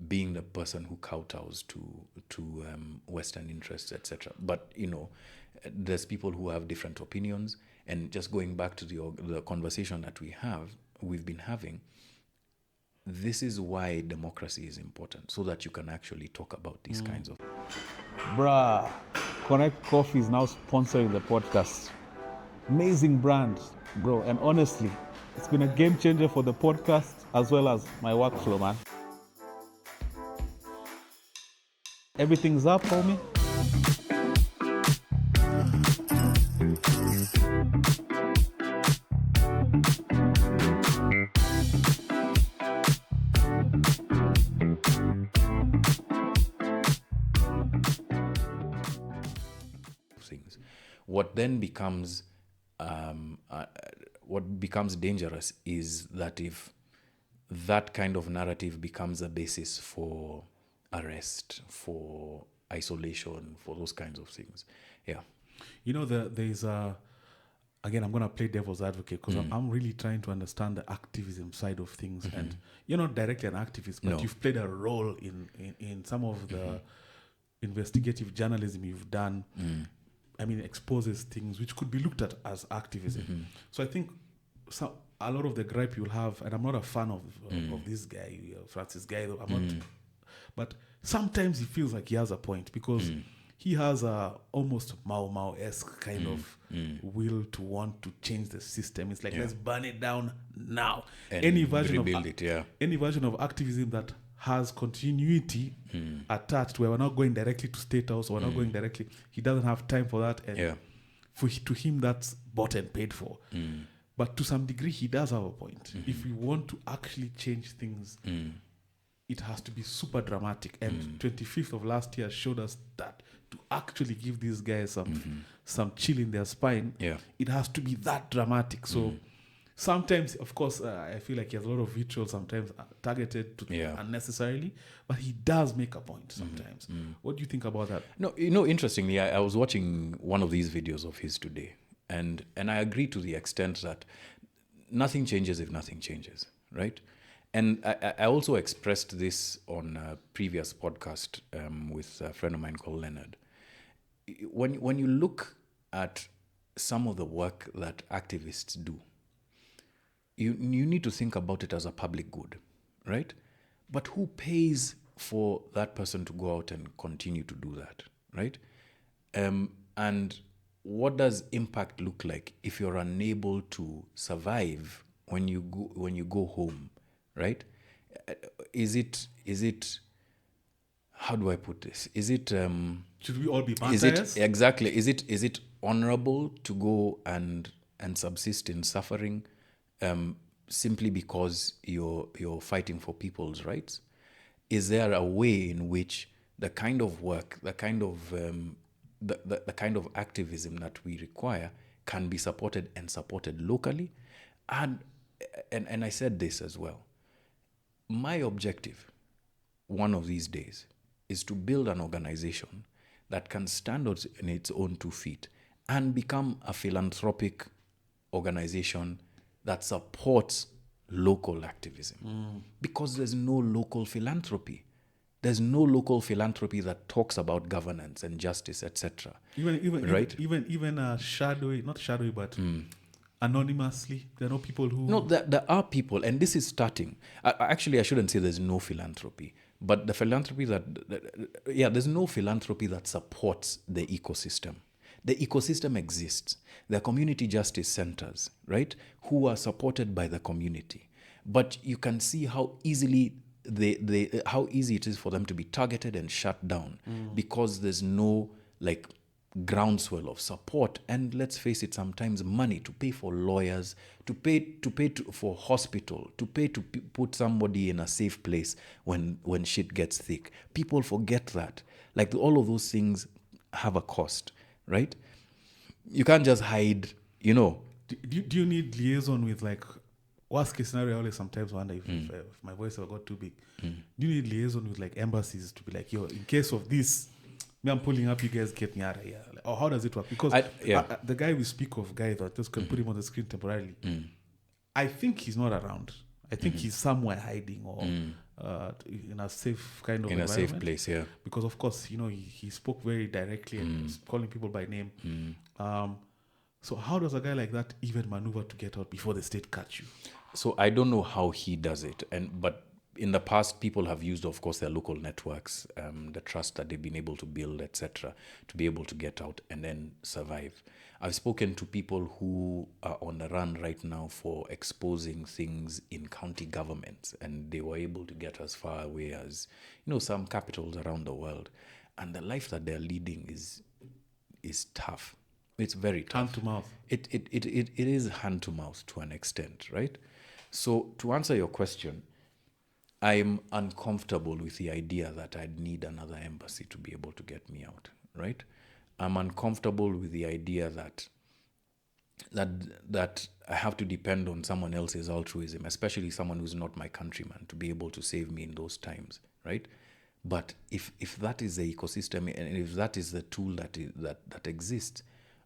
[SPEAKER 2] being the person who kowtows to Western interests, etc. But, there's people who have different opinions. And just going back to the conversation that we've been having, this is why democracy is important, so that you can actually talk about these kinds of...
[SPEAKER 1] Bruh, Connect Coffee is now sponsoring the podcast. Amazing brand, bro. And honestly, it's been a game changer for the podcast as well as my workflow, man. Everything's up, homie.
[SPEAKER 2] What then becomes dangerous is that if that kind of narrative becomes a basis for arrest, for isolation, for those kinds of things. Yeah.
[SPEAKER 1] There's again, I'm going to play devil's advocate because I'm really trying to understand the activism side of things. And you're not directly an activist, but you've played a role in some of the investigative journalism you've done. I mean, exposes things which could be looked at as activism. So I think a lot of the gripe you'll have, and I'm not a fan of this guy, Francis Guy, though, I'm not, but sometimes he feels like he has a point because he has a almost Mau Mau-esque kind of will to want to change the system. It's like, let's burn it down now.
[SPEAKER 2] And
[SPEAKER 1] any version of activism that has continuity attached, where we're not going directly to State House or we're not going directly, he doesn't have time for that. And to him, that's bought and paid for. But to some degree, he does have a point. If we want to actually change things, it has to be super dramatic. And 25th of last year showed us that to actually give these guys some chill in their spine, it has to be that dramatic. So sometimes, of course, I feel like he has a lot of vitriol, sometimes targeted to unnecessarily, but he does make a point sometimes. What do you think about that?
[SPEAKER 2] No, interestingly, I was watching one of these videos of his today, and I agree to the extent that nothing changes if nothing changes, right? And I also expressed this on a previous podcast with a friend of mine called Leonard. When you look at some of the work that activists do, you need to think about it as a public good, right? But who pays for that person to go out and continue to do that, right? And what does impact look like if you're unable to survive when you go home, right? Is it how do I put this? Is it
[SPEAKER 1] Should we all be
[SPEAKER 2] is it
[SPEAKER 1] vampires?
[SPEAKER 2] exactly is it honorable to go and subsist in suffering simply because you're fighting for people's rights? Is there a way in which the kind of work, the kind of the kind of activism that we require can be supported and supported locally? And I said this as well. My objective, one of these days, is to build an organization that can stand on its own 2 feet and become a philanthropic organization that supports local activism. Because there's no local philanthropy. There's no local philanthropy that talks about governance and justice, etc. Right?
[SPEAKER 1] Even shadowy, not shadowy, but anonymously. There are no people who.
[SPEAKER 2] No, there are people, and this is starting. Actually, I shouldn't say there's no philanthropy, but the philanthropy there's no philanthropy that supports the ecosystem. The ecosystem exists. There are community justice centers, right, who are supported by the community. But you can see how easily how easy it is for them to be targeted and shut down because there's no like groundswell of support, and let's face it, sometimes money to pay for lawyers, to pay for hospital, to pay to put somebody in a safe place when shit gets thick. People forget that. Like all of those things have a cost, right? You can't just hide,
[SPEAKER 1] Do you need liaison with, like, worst case scenario? I always sometimes wonder if my voice ever got too big. Do you need liaison with, like, embassies to be like, yo, in case of this, me, I'm pulling up, you guys get me out of here? Like, or how does it work? Because the guy we speak of, guy that just can put him on the screen temporarily, I think he's not around. I think he's somewhere hiding or in a safe kind of
[SPEAKER 2] in a
[SPEAKER 1] environment.
[SPEAKER 2] safe place, yeah.
[SPEAKER 1] Because, of course, he spoke very directly and was calling people by name. So how does a guy like that even maneuver to get out before the state catch you?
[SPEAKER 2] So I don't know how he does it, but in the past, people have used, of course, their local networks, the trust that they've been able to build, etc., to be able to get out and then survive. I've spoken to people who are on the run right now for exposing things in county governments, and they were able to get as far away as, some capitals around the world. And the life that they're leading is tough. It's very tough.
[SPEAKER 1] Hand to mouth.
[SPEAKER 2] It is hand to mouth to an extent, right? So to answer your question, I'm uncomfortable with the idea that I'd need another embassy to be able to get me out, right? I'm uncomfortable with the idea that I have to depend on someone else's altruism, especially someone who's not my countryman, to be able to save me in those times, right? But if that is the ecosystem and if that is the tool that exists,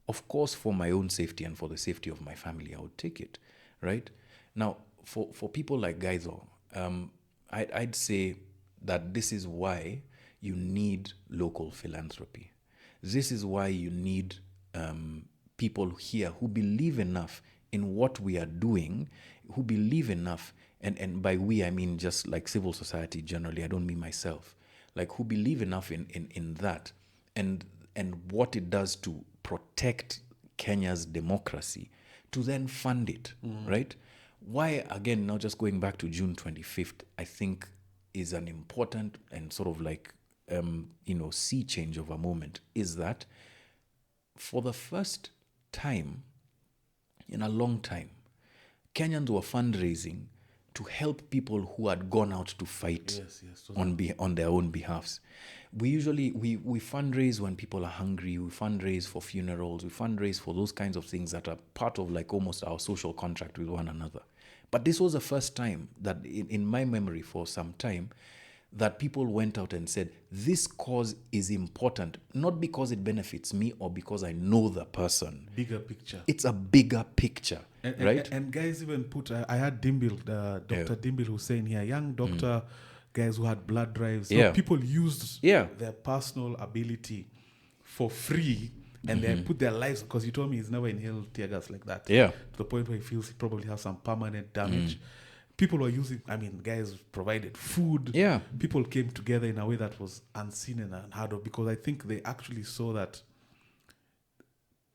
[SPEAKER 2] of course, for my own safety and for the safety of my family, I would take it, right? Now, for people like Gaizo, I'd say that this is why you need local philanthropy. This is why you need people here who believe enough in what we are doing, who believe enough, and by we, I mean just like civil society generally, I don't mean myself, like who believe enough in that and what it does to protect Kenya's democracy to then fund it, right? Why, again, now just going back to June 25th, I think is an important and sort of like, sea change of a moment, is that for the first time in a long time, Kenyans were fundraising to help people who had gone out to fight on their own behalves. We usually, we fundraise when people are hungry, we fundraise for funerals, we fundraise for those kinds of things that are part of like almost our social contract with one another. But this was the first time that in my memory for some time that people went out and said, this cause is important, not because it benefits me or because I know the person.
[SPEAKER 1] Bigger picture.
[SPEAKER 2] It's a bigger picture, right?
[SPEAKER 1] And guys even put, I had Dimbil, Dr. Dimbil Hussein here, young doctor, guys who had blood drives. So people used their personal ability for free, and they put their lives, because he told me he's never inhaled tear gas like that.
[SPEAKER 2] Yeah.
[SPEAKER 1] To the point where he feels he probably has some permanent damage. People were using, guys provided food.
[SPEAKER 2] Yeah.
[SPEAKER 1] People came together in a way that was unseen and unheard of, because I think they actually saw that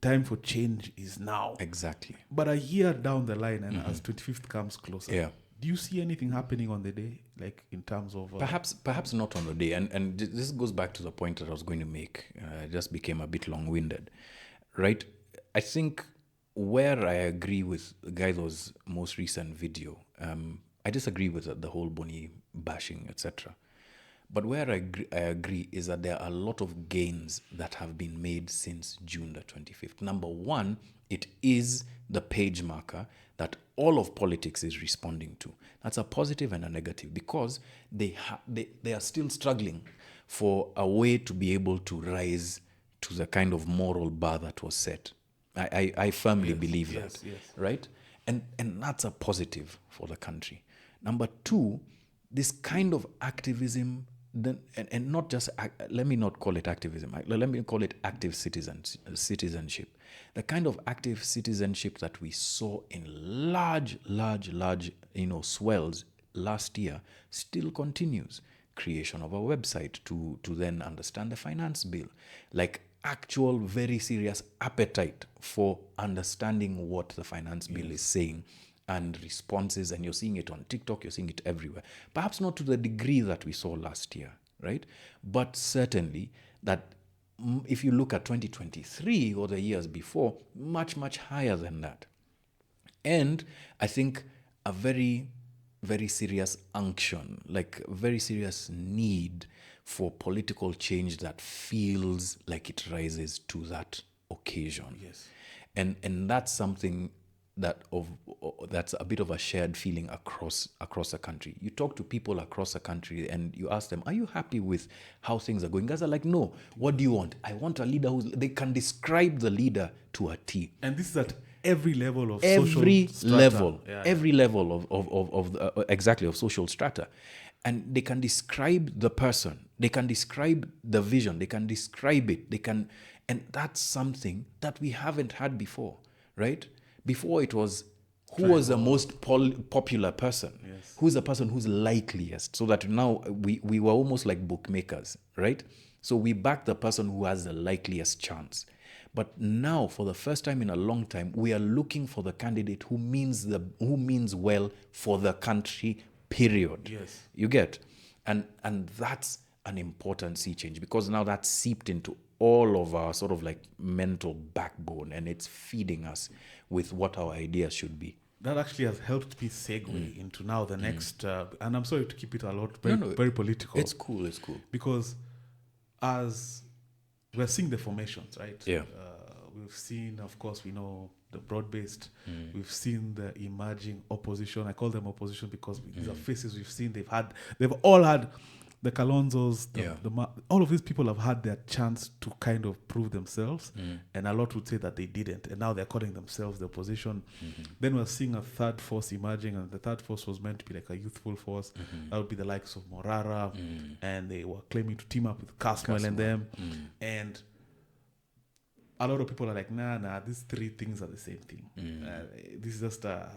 [SPEAKER 1] time for change is now.
[SPEAKER 2] Exactly.
[SPEAKER 1] But a year down the line, and as 25th comes closer, do you see anything happening on the day, like in terms of...
[SPEAKER 2] Perhaps not on the day. And this goes back to the point that I was going to make. I just became a bit long-winded, right? I think where I agree with Gaido's most recent video, I disagree with the whole Boni bashing, etc. But where I agree is that there are a lot of gains that have been made since June the 25th. Number one, it is the page marker that all of politics is responding to. That's a positive and a negative, because they are still struggling for a way to be able to rise to the kind of moral bar that was set. I firmly believe that, right? And that's a positive for the country. Number two, this kind of activism, and not just, let me not call it activism, let me call it active citizenship. The kind of active citizenship that we saw in large, swells last year still continues. Creation of a website to then understand the finance bill, like actual very serious appetite for understanding what the finance bill is saying, and responses, and you're seeing it on TikTok, you're seeing it everywhere. Perhaps not to the degree that we saw last year, right? But certainly that if you look at 2023 or the years before, much, much higher than that. And I think a very, very serious unction, like a very serious need for political change that feels like it rises to that occasion.
[SPEAKER 1] Yes.
[SPEAKER 2] And that's something that's a bit of a shared feeling across the country. You talk to people across the country and you ask them, are you happy with how things are going? Guys are like, no. What do you want? I want a leader they can describe the leader to a T.
[SPEAKER 1] And this is at every level of
[SPEAKER 2] every
[SPEAKER 1] social strata.
[SPEAKER 2] level, every level of social strata. And they can describe the person, they can describe the vision, they can describe it, and that's something that we haven't had before, right? Before it was, who was the most popular person?
[SPEAKER 1] Yes.
[SPEAKER 2] Who's the person who's likeliest? So that now we were almost like bookmakers, right? So we back the person who has the likeliest chance. But now, for the first time in a long time, we are looking for the candidate who means well for the country, period.
[SPEAKER 1] Yes.
[SPEAKER 2] You get? And that's an important sea change, because now that's seeped into all of our sort of like mental backbone, and it's feeding us with what our ideas should be.
[SPEAKER 1] That actually has helped me segue into now the next, and I'm sorry to keep it a lot, very political.
[SPEAKER 2] It's cool.
[SPEAKER 1] Because as we're seeing the formations, right?
[SPEAKER 2] Yeah.
[SPEAKER 1] We've seen, of course, we know the broad-based. We've seen the emerging opposition. I call them opposition because these are faces we've seen. They've all had the Kalonzos, all of these people have had their chance to kind of prove themselves, and a lot would say that they didn't, and now they're calling themselves the opposition. Then we're seeing a third force emerging, and the third force was meant to be like a youthful force. That would be the likes of Moraa, and they were claiming to team up with Caswell and them, and a lot of people are like, nah, these three things are the same thing. This is just a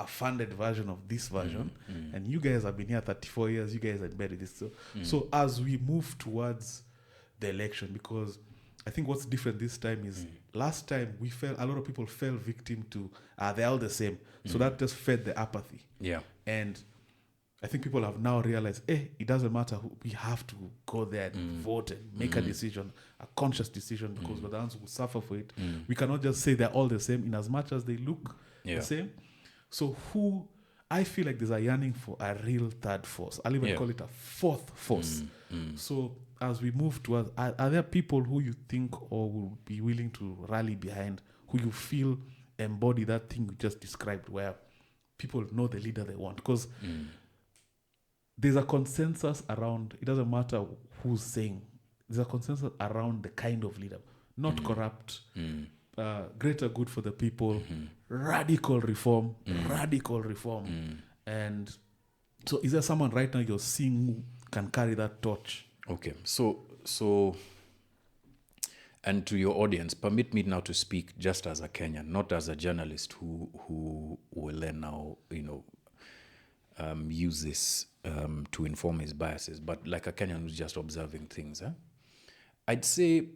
[SPEAKER 1] funded version of this version, and you guys have been here 34 years, you guys are embedded this. So as we move towards the election, because I think what's different this time is last time a lot of people fell victim to they're all the same, so that just fed the apathy. And I think people have now realized, it doesn't matter who, we have to go there and vote and make a decision, a conscious decision, because we're the ones who suffer for it. We cannot just say they're all the same in as much as they look the same. So I feel like there's a yearning for a real third force. I'll even call it a fourth force. So as we move towards, are there people who you think or will be willing to rally behind, who you feel embody that thing you just described, where people know the leader they want? Because there's a consensus around, it doesn't matter who's saying, there's a consensus around the kind of leader, not corrupt, greater good for the people, radical reform. And so is there someone right now you're seeing who can carry that torch?
[SPEAKER 2] Okay, so and to your audience, permit me now to speak just as a Kenyan, not as a journalist who will then now, use this to inform his biases, but like a Kenyan who's just observing things. I'd say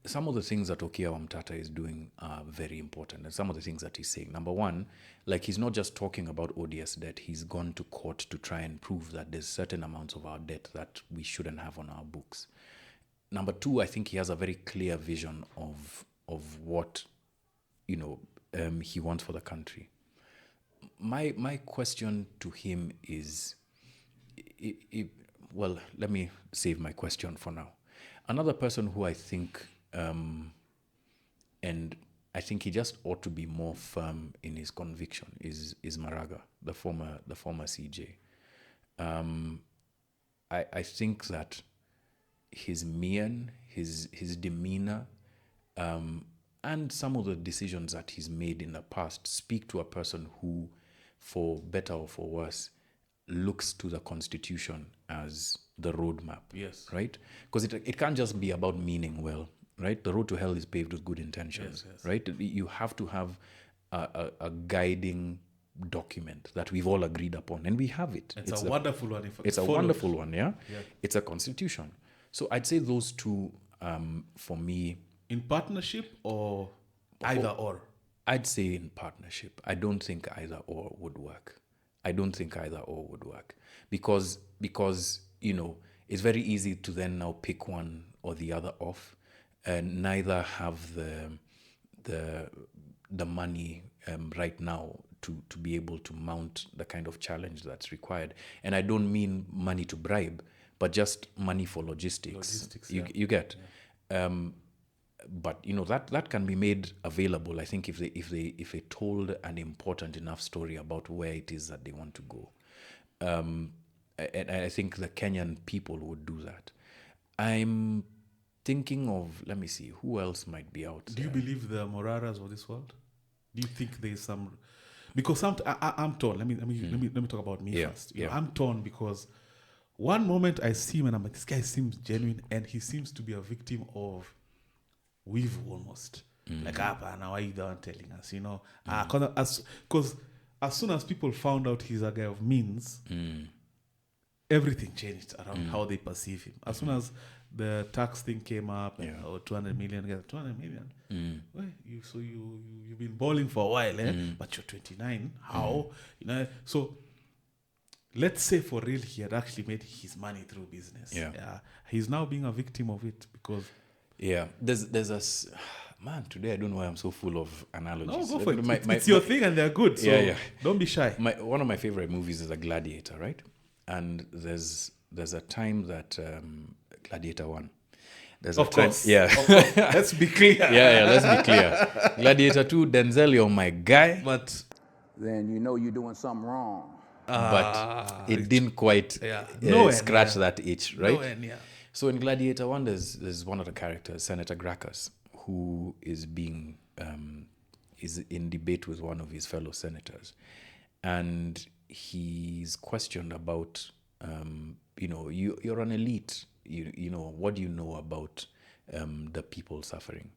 [SPEAKER 2] some of the things that Okia Wamtata is doing are very important, and some of the things that he's saying. Number one, like, he's not just talking about ODS debt, he's gone to court to try and prove that there's certain amounts of our debt that we shouldn't have on our books. Number two, I think he has a very clear vision of what he wants for the country. My question to him is, well, let me save my question for now. Another person who I think, and I think he just ought to be more firm in his conviction, is Maraga, the former CJ. I think that his mien, his demeanor, and some of the decisions that he's made in the past speak to a person who, for better or for worse, looks to the Constitution as the roadmap.
[SPEAKER 1] Yes.
[SPEAKER 2] Right? Because it can't just be about meaning well, right? The road to hell is paved with good intentions,
[SPEAKER 1] yes.
[SPEAKER 2] right? You have to have a guiding document that we've all agreed upon, and we have it.
[SPEAKER 1] It's a wonderful one.
[SPEAKER 2] It's a wonderful one, yeah? It's a constitution. So I'd say those two, for me...
[SPEAKER 1] In partnership or either or?
[SPEAKER 2] I'd say in partnership. I don't think either or would work. Because it's very easy to then now pick one or the other off, and neither have the money right now to be able to mount the kind of challenge that's required. And I don't mean money to bribe, but just money for logistics. You get. Yeah. But that can be made available, I think, if they told an important enough story about where it is that they want to go. And I think the Kenyan people would do that. I'm thinking of, let me see, who else might be out there?
[SPEAKER 1] Do you believe the Moraras of this world? Do you think there's some... Because I'm torn. Let me talk about me first. I'm torn because one moment I see him and I'm like, this guy seems genuine, and he seems to be a victim of weevil almost. Like, now why you the one telling us, because as soon as people found out he's a guy of means, everything changed around how they perceive him. As soon as the tax thing came up, and 200 million, well, you've been balling for a while, but you're 29. How? So let's say for real he had actually made his money through business. He's now being a victim of it because...
[SPEAKER 2] Yeah, there's a... Man, today I don't know why I'm so full of analogies.
[SPEAKER 1] No, go for it. It's your thing and they're good, so don't be shy.
[SPEAKER 2] One of my favorite movies is A Gladiator, right? And there's a time that Gladiator won.
[SPEAKER 1] Of course. Let's be clear.
[SPEAKER 2] Let's be clear. Gladiator 2, Denzel, you're my guy.
[SPEAKER 1] But
[SPEAKER 3] then you're doing something wrong.
[SPEAKER 2] But it didn't quite scratch that itch, right? So in Gladiator 1, there's one of the characters, Senator Gracchus, who is is in debate with one of his fellow senators. And he's questioned about, you're an elite, what do you know about the people suffering?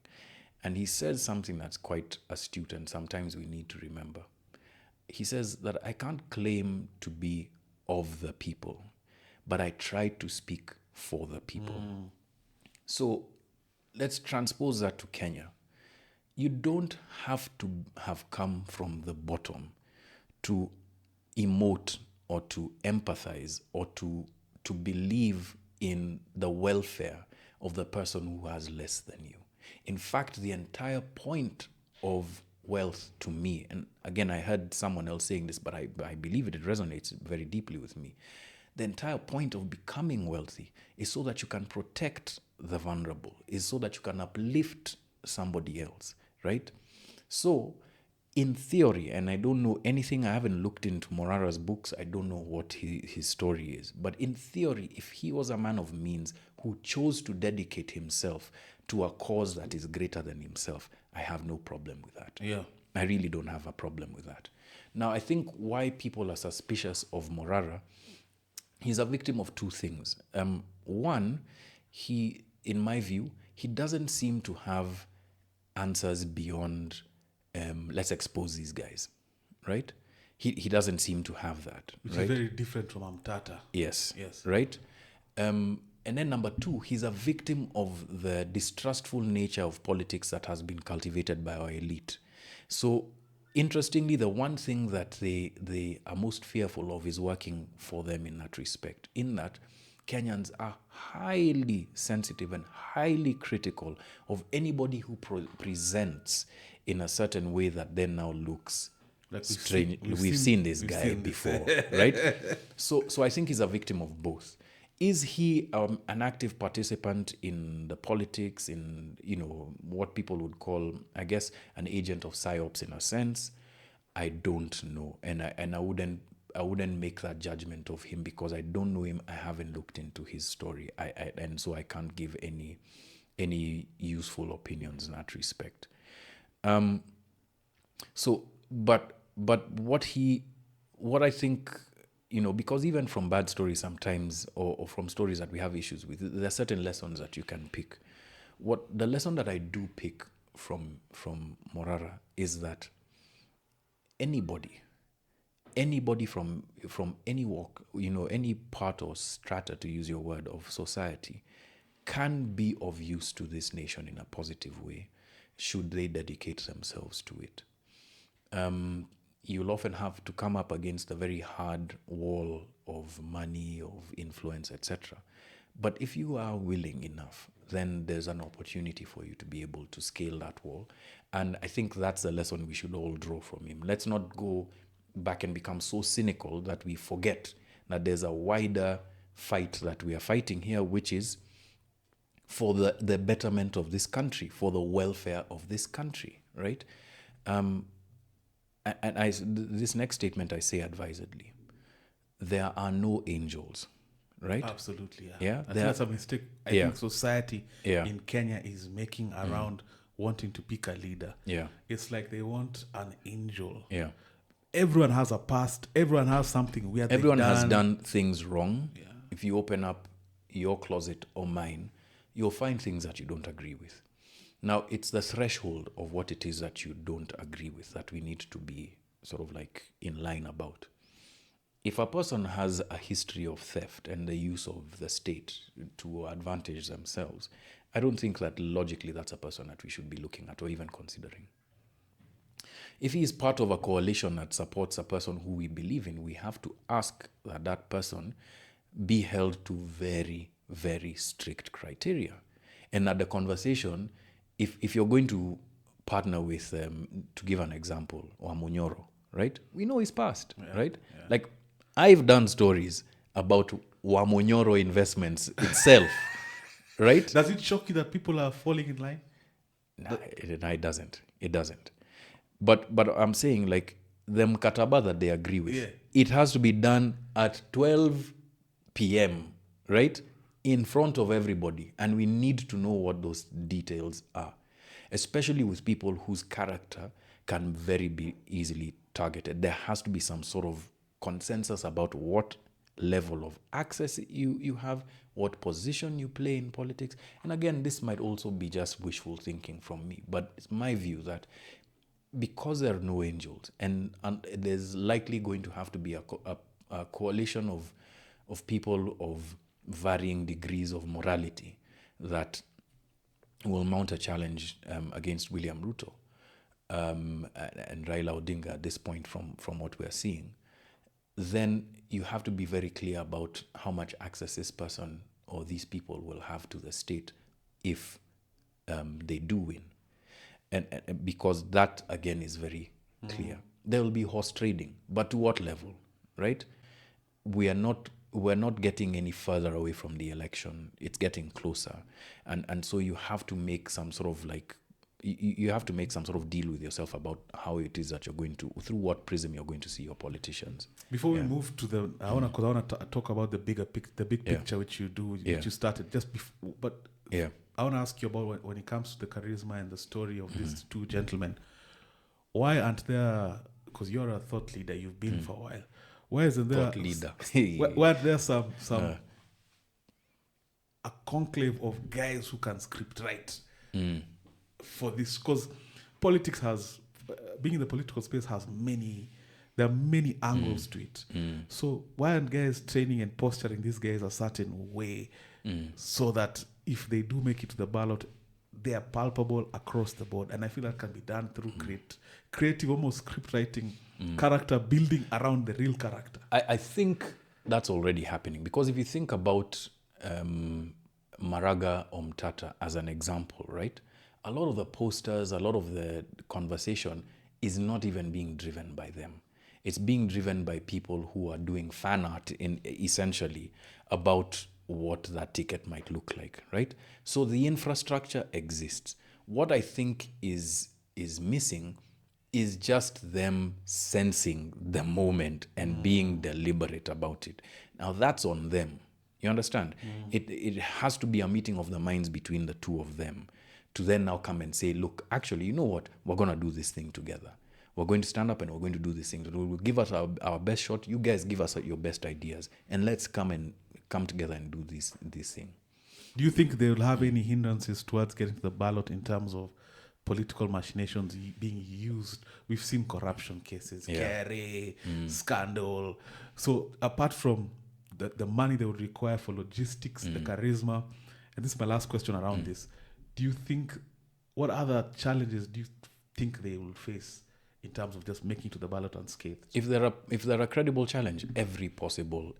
[SPEAKER 2] And he says something that's quite astute and sometimes we need to remember. He says that I can't claim to be of the people, but I try to speak for the people. So let's transpose that to Kenya. You don't have to have come from the bottom to emote or to empathize or to believe in the welfare of the person who has less than you. In fact, the entire point of wealth to me, and again, I heard someone else saying this, but I believe it resonates very deeply with me. The entire point of becoming wealthy is so that you can protect the vulnerable, is so that you can uplift somebody else, right? So in theory, and I don't know anything, I haven't looked into Morara's books, I don't know what his story is, but in theory, if he was a man of means who chose to dedicate himself to a cause that is greater than himself, I have no problem with that.
[SPEAKER 1] Yeah.
[SPEAKER 2] I really don't have a problem with that. Now, I think why people are suspicious of Morara, he's a victim of two things. One, he, in my view, he doesn't seem to have answers beyond let's expose these guys, right? He doesn't seem to have that,
[SPEAKER 1] Which
[SPEAKER 2] right?
[SPEAKER 1] is very different from Amtata.
[SPEAKER 2] Yes.
[SPEAKER 1] Yes.
[SPEAKER 2] Right? And then number two, he's a victim of the distrustful nature of politics that has been cultivated by our elite. So, interestingly, the one thing that they are most fearful of is working for them in that respect, in that Kenyans are highly sensitive and highly critical of anybody who presents in a certain way that then now looks
[SPEAKER 1] Like
[SPEAKER 2] strange.
[SPEAKER 1] we've
[SPEAKER 2] We've
[SPEAKER 1] seen-
[SPEAKER 2] seen this
[SPEAKER 1] we've
[SPEAKER 2] guy
[SPEAKER 1] seen this.
[SPEAKER 2] before, right? So I think he's a victim of both. Is he an active participant in the politics, in what people would call, I guess, an agent of psyops in a sense? I don't know, and I wouldn't make that judgment of him because I don't know him. I haven't looked into his story, and so I can't give any useful opinions in that respect. So, but what I think, because even from bad stories sometimes, or from stories that we have issues with, there are certain lessons that you can pick. What the lesson that I do pick from Morara is that anybody from any walk, any part or strata, to use your word, of society, can be of use to this nation in a positive way, should they dedicate themselves to it. You'll often have to come up against a very hard wall of money, of influence, etc. But if you are willing enough, then there's an opportunity for you to be able to scale that wall. And I think that's the lesson we should all draw from him. Let's not go back and become so cynical that we forget that there's a wider fight that we are fighting here, which is for the betterment of this country, for the welfare of this country, right? This next statement I say advisedly. There are no angels, right?
[SPEAKER 1] Absolutely, yeah.
[SPEAKER 2] Yeah,
[SPEAKER 1] I think that's a mistake I think society in Kenya is making around wanting to pick a leader.
[SPEAKER 2] Yeah.
[SPEAKER 1] It's like they want an angel.
[SPEAKER 2] Yeah.
[SPEAKER 1] Everyone has a past. Everyone has something weird.
[SPEAKER 2] Everyone
[SPEAKER 1] they've
[SPEAKER 2] has done things wrong.
[SPEAKER 1] Yeah.
[SPEAKER 2] If you open up your closet or mine, you'll find things that you don't agree with. Now, it's the threshold of what it is that you don't agree with that we need to be sort of like in line about. If a person has a history of theft and the use of the state to advantage themselves, I don't think that logically that's a person that we should be looking at or even considering. If he is part of a coalition that supports a person who we believe in, we have to ask that that person be held to very, very strict criteria. And that the conversation, if you're going to partner with, to give an example, Wamunyoro, right? We know his past, right? Yeah. Like, I've done stories about Wamunyoro investments itself, right?
[SPEAKER 1] Does it shock you that people are falling in line?
[SPEAKER 2] No, it doesn't. It doesn't. But I'm saying, like, the mkataba that they agree with, it has to be done at 12 p.m., right? In front of everybody. And we need to know what those details are, especially with people whose character can very be easily targeted. There has to be some sort of consensus about what level of access you have, what position you play in politics. And again, this might also be just wishful thinking from me, but it's my view that because there are no angels, and there's likely going to have to be a coalition of people of varying degrees of morality that will mount a challenge against William Ruto and Raila Odinga at this point from what we're seeing, then you have to be very clear about how much access this person or these people will have to the state if they do win. And because that, again, is very clear. There will be horse trading, but to what level, right? We're not getting any further away from the election. It's getting closer. And so you have to make some sort of like you have to make some sort of deal with yourself about how it is that you're going to, through what prism you're going to see your politicians.
[SPEAKER 1] Before we move to the, I want to talk about the big picture which you do, which you started just before. But I want to ask you about when it comes to the charisma and the story of these two gentlemen. Why aren't there? Because you're a thought leader, you've been for a while. Why isn't there?
[SPEAKER 2] Thought leader.
[SPEAKER 1] Why aren't there some a conclave of guys who can script write for this? Because politics has, being in the political space has there are many angles to it. So why aren't guys training and posturing these guys a certain way so that if they do make it to the ballot, they are palpable across the board? And I feel that can be done through creative, almost script writing, character building around the real character.
[SPEAKER 2] I think that's already happening, because if you think about Maraga or Mtata as an example, right? A lot of the posters, a lot of the conversation is not even being driven by them. It's being driven by people who are doing fan art essentially about what that ticket might look like, right? So the infrastructure exists. What I think is missing is just them sensing the moment and being deliberate about it. Now that's on them. You understand? It has to be a meeting of the minds between the two of them to then now come and say, look, actually, you know what? We're going to do this thing together. We're going to stand up and we're going to do this thing. We'll give us our best shot. You guys give us your best ideas. And let's come together and do this thing.
[SPEAKER 1] Do you think they will have any hindrances towards getting to the ballot in terms of political machinations being used? We've seen corruption cases, Kerry, scandal. So apart from the money they would require for logistics, the charisma, and this is my last question around this, do you think, what other challenges do you think they will face in terms of just making to the ballot unscathed?
[SPEAKER 2] If there are credible challenge, every possible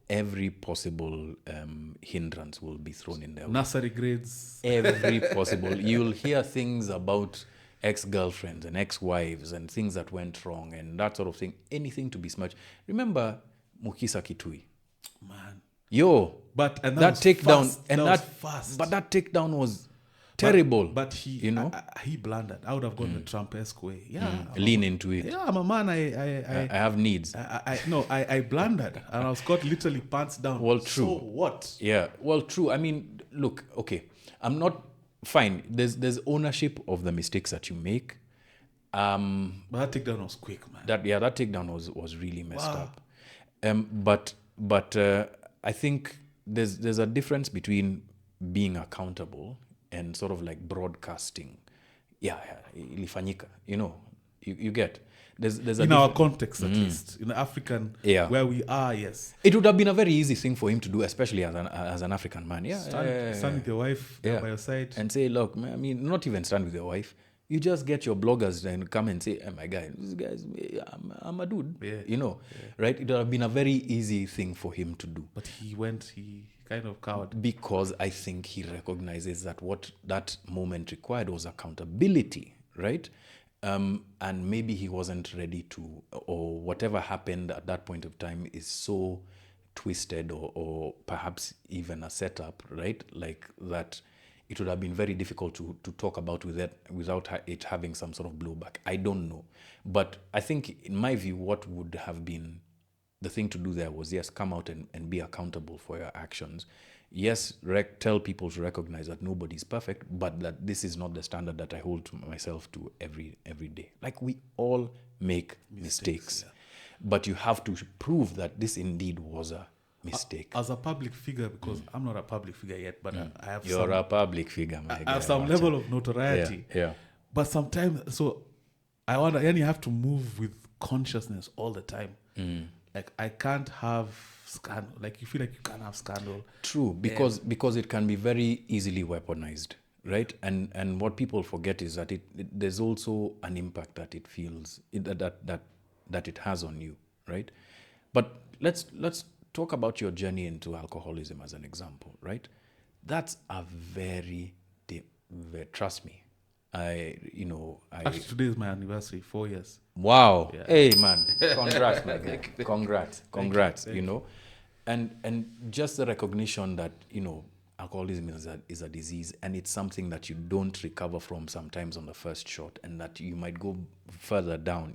[SPEAKER 2] hindrance will be thrown in there.
[SPEAKER 1] Nursery grades.
[SPEAKER 2] Every possible. You'll hear things about ex-girlfriends and ex-wives and things that went wrong and that sort of thing. Anything to be smudged. Remember Mukisa Kitui?
[SPEAKER 1] Man.
[SPEAKER 2] Yo.
[SPEAKER 1] But and
[SPEAKER 2] that takedown and
[SPEAKER 1] that fast.
[SPEAKER 2] But that takedown was terrible.
[SPEAKER 1] But he, he blundered. I would have gone the Trump-esque way. Yeah,
[SPEAKER 2] lean into it.
[SPEAKER 1] Yeah, I'm a man.
[SPEAKER 2] I have needs.
[SPEAKER 1] I blundered, and I was caught literally pants down.
[SPEAKER 2] Well, true.
[SPEAKER 1] So what?
[SPEAKER 2] Yeah, well, true. I mean, look, okay, I'm not fine. There's ownership of the mistakes that you make.
[SPEAKER 1] But that takedown was quick, man.
[SPEAKER 2] That takedown was really messed up. But I think there's a difference between being accountable and sort of like broadcasting. Ilifanyika, you get. There's
[SPEAKER 1] in our context, at least in the African where we are, yes.
[SPEAKER 2] It would have been a very easy thing for him to do, especially as an African man.
[SPEAKER 1] Stand with your wife by your side
[SPEAKER 2] and say, look, man, I mean, not even stand with your wife. You just get your bloggers and come and say, "Oh my guy, this guy's, I'm a dude," right? It would have been a very easy thing for him to do.
[SPEAKER 1] But he kind of cowed.
[SPEAKER 2] Because I think he recognizes that what that moment required was accountability, right? And maybe he wasn't ready to, or whatever happened at that point of time is so twisted or perhaps even a setup, right? Like that it would have been very difficult to talk about without it having some sort of blowback. I don't know. But I think, in my view, what would have been the thing to do there was, yes, come out and be accountable for your actions. Yes, tell people to recognize that nobody's perfect, but that this is not the standard that I hold to myself to every day. Like, we all make mistakes. But you have to prove that this indeed was a mistake.
[SPEAKER 1] As a public figure, because I'm not a public figure yet, but I have
[SPEAKER 2] You're a public figure, my guy.
[SPEAKER 1] I have some level of notoriety.
[SPEAKER 2] Yeah.
[SPEAKER 1] But sometimes, so I wonder, and you have to move with consciousness all the time. Like, I can't have scandal. Like, you feel like you can't have scandal.
[SPEAKER 2] True, because it can be very easily weaponized, right? And what people forget is that there's also an impact that it feels that it has on you, right? But let's talk about your journey into alcoholism as an example, right? That's a very trust me.
[SPEAKER 1] Actually, today is my anniversary, 4 years.
[SPEAKER 2] Wow. Yeah. Hey, man. Congrats, my guy. Congrats. Thank you. And just the recognition that, alcoholism is a disease, and it's something that you don't recover from sometimes on the first shot, and that you might go further down.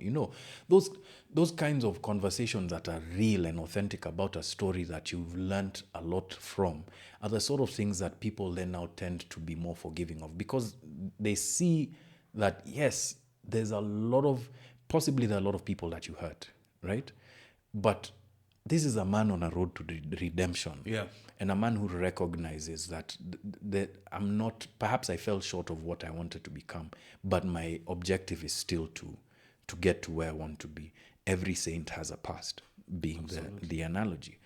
[SPEAKER 2] Those kinds of conversations that are real and authentic about a story that you've learnt a lot from are the sort of things that people then now tend to be more forgiving of, because they see that, yes, there are a lot of people that you hurt, right? But this is a man on a road to redemption.
[SPEAKER 1] Yeah.
[SPEAKER 2] And a man who recognizes that perhaps I fell short of what I wanted to become, but my objective is still to get to where I want to be. Every saint has a past, being the analogy.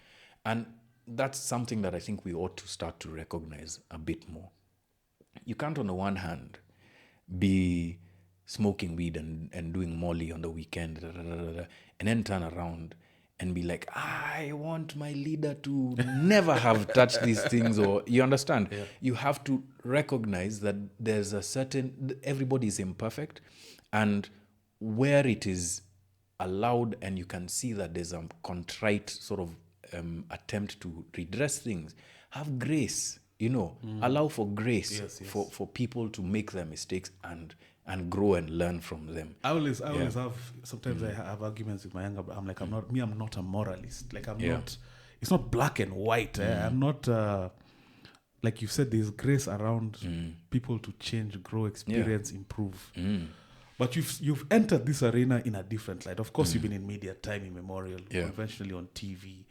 [SPEAKER 2] And that's something that I think we ought to start to recognize a bit more. You can't, on the one hand, be smoking weed and doing molly on the weekend, and then turn around and be like, I want my leader to never have touched these things, or you understand? Yeah. You have to recognize that there's everybody is imperfect, and where it is allowed and you can see that there's a contrite sort of attempt to redress things, have grace, allow for grace.
[SPEAKER 1] Yes.
[SPEAKER 2] for people to make their mistakes and grow and learn from them.
[SPEAKER 1] I always have, sometimes I have arguments with my younger brother. I'm like, I'm not a moralist. Like, I'm not, it's not black and white. I'm not, like you said, there's grace around people to change, grow, experience, improve. But you've entered this arena in a different light. Of course, you've been in media time immemorial, conventionally on TV.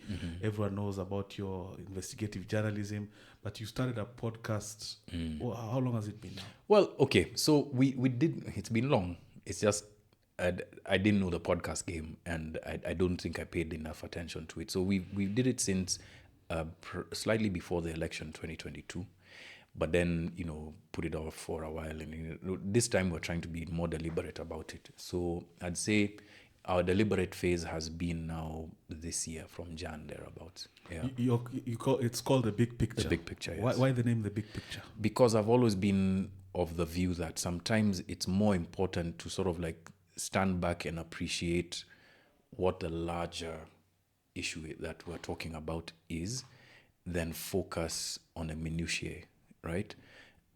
[SPEAKER 1] Everyone knows about your investigative journalism, but you started a podcast. How long has it been now?
[SPEAKER 2] Well, okay, so we did. It's been long. It's just I didn't know the podcast game, and I don't think I paid enough attention to it. So we did it since slightly before the election 2022. But then, put it off for a while. And this time we're trying to be more deliberate about it. So I'd say our deliberate phase has been now this year from Jan thereabouts. Yeah.
[SPEAKER 1] It's called The Big Picture.
[SPEAKER 2] The Big Picture, yes.
[SPEAKER 1] Why the name The Big Picture?
[SPEAKER 2] Because I've always been of the view that sometimes it's more important to sort of like stand back and appreciate what the larger issue that we're talking about is, than focus on a minutiae. Right?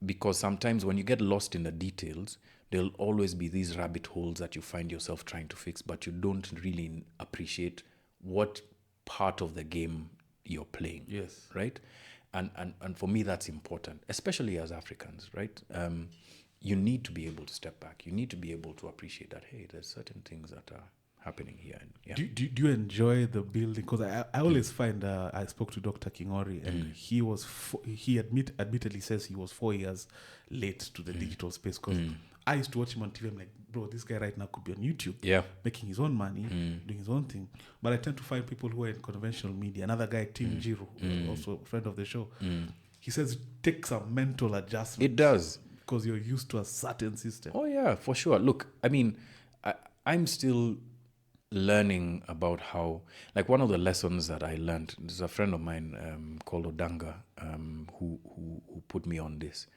[SPEAKER 2] Because sometimes when you get lost in the details, there'll always be these rabbit holes that you find yourself trying to fix, but you don't really appreciate what part of the game you're playing.
[SPEAKER 1] Yes.
[SPEAKER 2] Right? And for me, that's important, especially as Africans, right? You need to be able to step back. You need to be able to appreciate that, hey, there's certain things that are happening here. And, yeah.
[SPEAKER 1] Do you enjoy the building? Because I always find, I spoke to Dr. Kingori, and he admittedly says he was 4 years late to the digital space, because I used to watch him on TV. I'm like, bro, this guy right now could be on YouTube, making his own money, doing his own thing. But I tend to find people who are in conventional media. Another guy, Tim Jiru, also a friend of the show, he says it takes a mental adjustment.
[SPEAKER 2] It does.
[SPEAKER 1] Because you're used to a certain system.
[SPEAKER 2] Oh, yeah, for sure. Look, I mean, I'm still learning about how, like, one of the lessons that I learned, there's a friend of mine called Odanga who put me on this.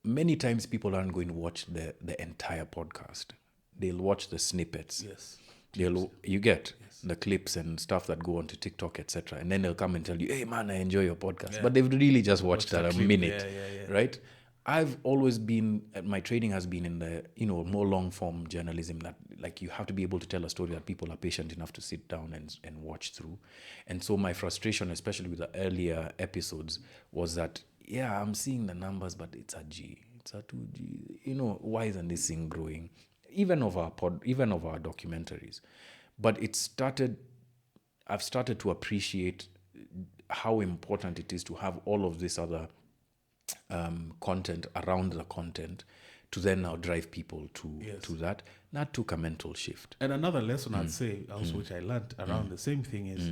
[SPEAKER 2] Many times people aren't going to watch the entire podcast. They'll watch the snippets.
[SPEAKER 1] Yes.
[SPEAKER 2] You get the clips and stuff that go onto TikTok, etc. And then they'll come and tell you, hey man, I enjoy your podcast. But they've really just watched that a minute, right? I've always been, my training has been in the, more long form journalism, that like you have to be able to tell a story that people are patient enough to sit down and watch through. And so my frustration, especially with the earlier episodes, was that, I'm seeing the numbers, but it's a G, it's a 2G, why isn't this thing growing? Even of our documentaries. But I've started to appreciate how important it is to have all of this other content around the content to then now drive people to that. That took a mental shift.
[SPEAKER 1] And another lesson I'd say also, which I learned around the same thing is,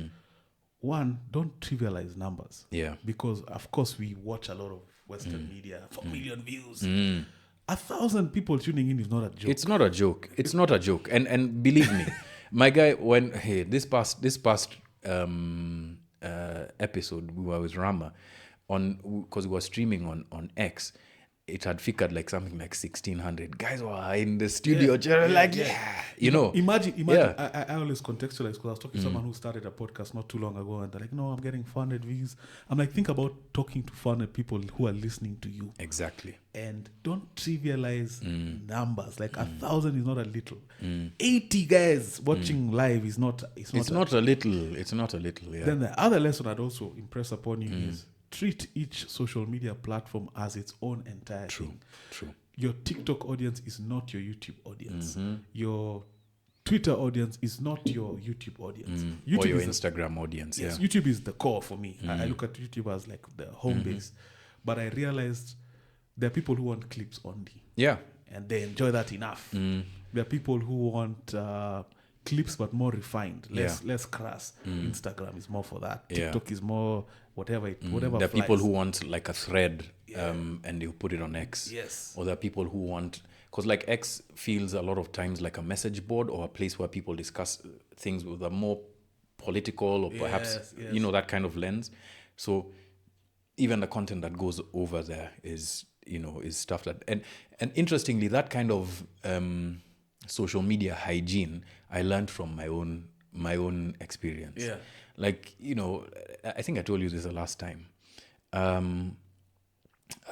[SPEAKER 1] one, don't trivialize numbers.
[SPEAKER 2] Yeah.
[SPEAKER 1] Because of course we watch a lot of Western media, 4 million views. 1,000 people tuning in is not a joke.
[SPEAKER 2] It's not a joke. It's not a joke. And believe me, my guy, this past episode we were with Rama, because we were streaming on X, it had figured like something like 1,600 guys were in the studio, you know.
[SPEAKER 1] Imagine.
[SPEAKER 2] Yeah.
[SPEAKER 1] I always contextualize because I was talking to someone who started a podcast not too long ago, and they're like, "No, I'm getting funded views." I'm like, think about talking to funded people who are listening to you,
[SPEAKER 2] Exactly.
[SPEAKER 1] and don't trivialize numbers. Like 1,000 is not a little. 80 guys watching live is not.
[SPEAKER 2] It's not a little. It's not a little. Yeah.
[SPEAKER 1] Then the other lesson I'd also impress upon you is treat each social media platform as its own entire thing.
[SPEAKER 2] True.
[SPEAKER 1] Your TikTok audience is not your YouTube audience. Your Twitter audience is not your YouTube audience. YouTube
[SPEAKER 2] Or your
[SPEAKER 1] is
[SPEAKER 2] Instagram audience.
[SPEAKER 1] yes,
[SPEAKER 2] Yeah.
[SPEAKER 1] YouTube is the core for me. I look at YouTube as like the home base. But I realized there are people who want clips only.
[SPEAKER 2] Yeah.
[SPEAKER 1] And they enjoy that enough. There are people who want clips but more refined, less crass. Instagram is more for that.
[SPEAKER 2] Yeah.
[SPEAKER 1] TikTok is more whatever whatever.
[SPEAKER 2] There are people
[SPEAKER 1] flies.
[SPEAKER 2] who want like a thread, and you put it on X.
[SPEAKER 1] Yes.
[SPEAKER 2] Or there are people who want, because like X feels a lot of times like a message board or a place where people discuss things with a more political or perhaps
[SPEAKER 1] Yes.
[SPEAKER 2] you know, that kind of lens. So even the content that goes over there is, you know, is stuff that, and interestingly, that kind of social media hygiene I learned from my own experience.
[SPEAKER 1] Yeah.
[SPEAKER 2] Like, you know, I think I told you this the last time.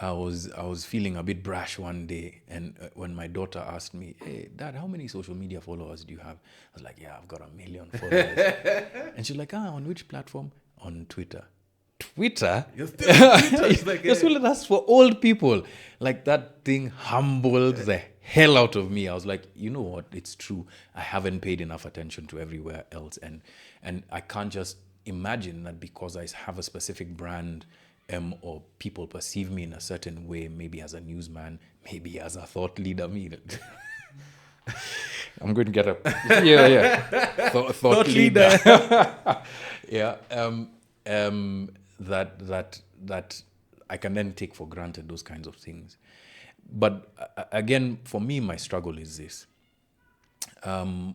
[SPEAKER 2] I was feeling a bit brash one day, and when my daughter asked me, "Hey, Dad, how many social media followers do you have?" I was like, "Yeah, I've got 1 million followers." And she's like, "On which platform?" "On Twitter." Twitter?
[SPEAKER 1] You're still on Twitter. It's like,
[SPEAKER 2] You're still, that's for old people. Like, that thing humbled the hell out of me. I was like, you know what? It's true. I haven't paid enough attention to everywhere else, and I can't just imagine that because I have a specific brand. Or people perceive me in a certain way, maybe as a newsman, maybe as a thought leader. I'm going to get a thought leader. Yeah, that I can then take for granted those kinds of things. But again, for me, my struggle is this: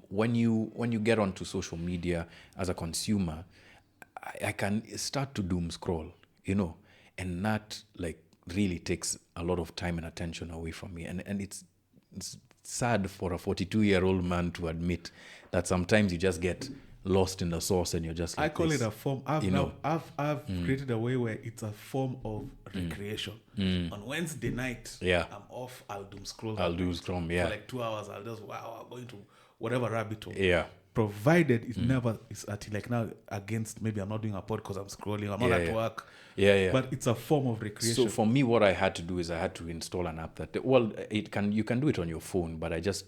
[SPEAKER 2] when you get onto social media as a consumer, I can start to doom scroll, you know. And that like really takes a lot of time and attention away from me. And it's sad for a 42-year-old man to admit that sometimes you just get lost in the sauce and you're just like,
[SPEAKER 1] I call it a form. I've
[SPEAKER 2] Mm.
[SPEAKER 1] created a way where it's a form of recreation. On Wednesday night,
[SPEAKER 2] Yeah.
[SPEAKER 1] I'm off. I'll doom scroll.
[SPEAKER 2] I'll do Scrum, yeah.
[SPEAKER 1] For like 2 hours. I'll just I'm going to whatever rabbit hole.
[SPEAKER 2] Yeah.
[SPEAKER 1] Provided it never is at like now against, maybe I'm not doing a pod because I'm scrolling. I'm not
[SPEAKER 2] Yeah,
[SPEAKER 1] at
[SPEAKER 2] yeah.
[SPEAKER 1] work.
[SPEAKER 2] Yeah.
[SPEAKER 1] But it's a form of recreation.
[SPEAKER 2] So for me, what I had to do is I had to install an app that, well, you can do it on your phone, but I just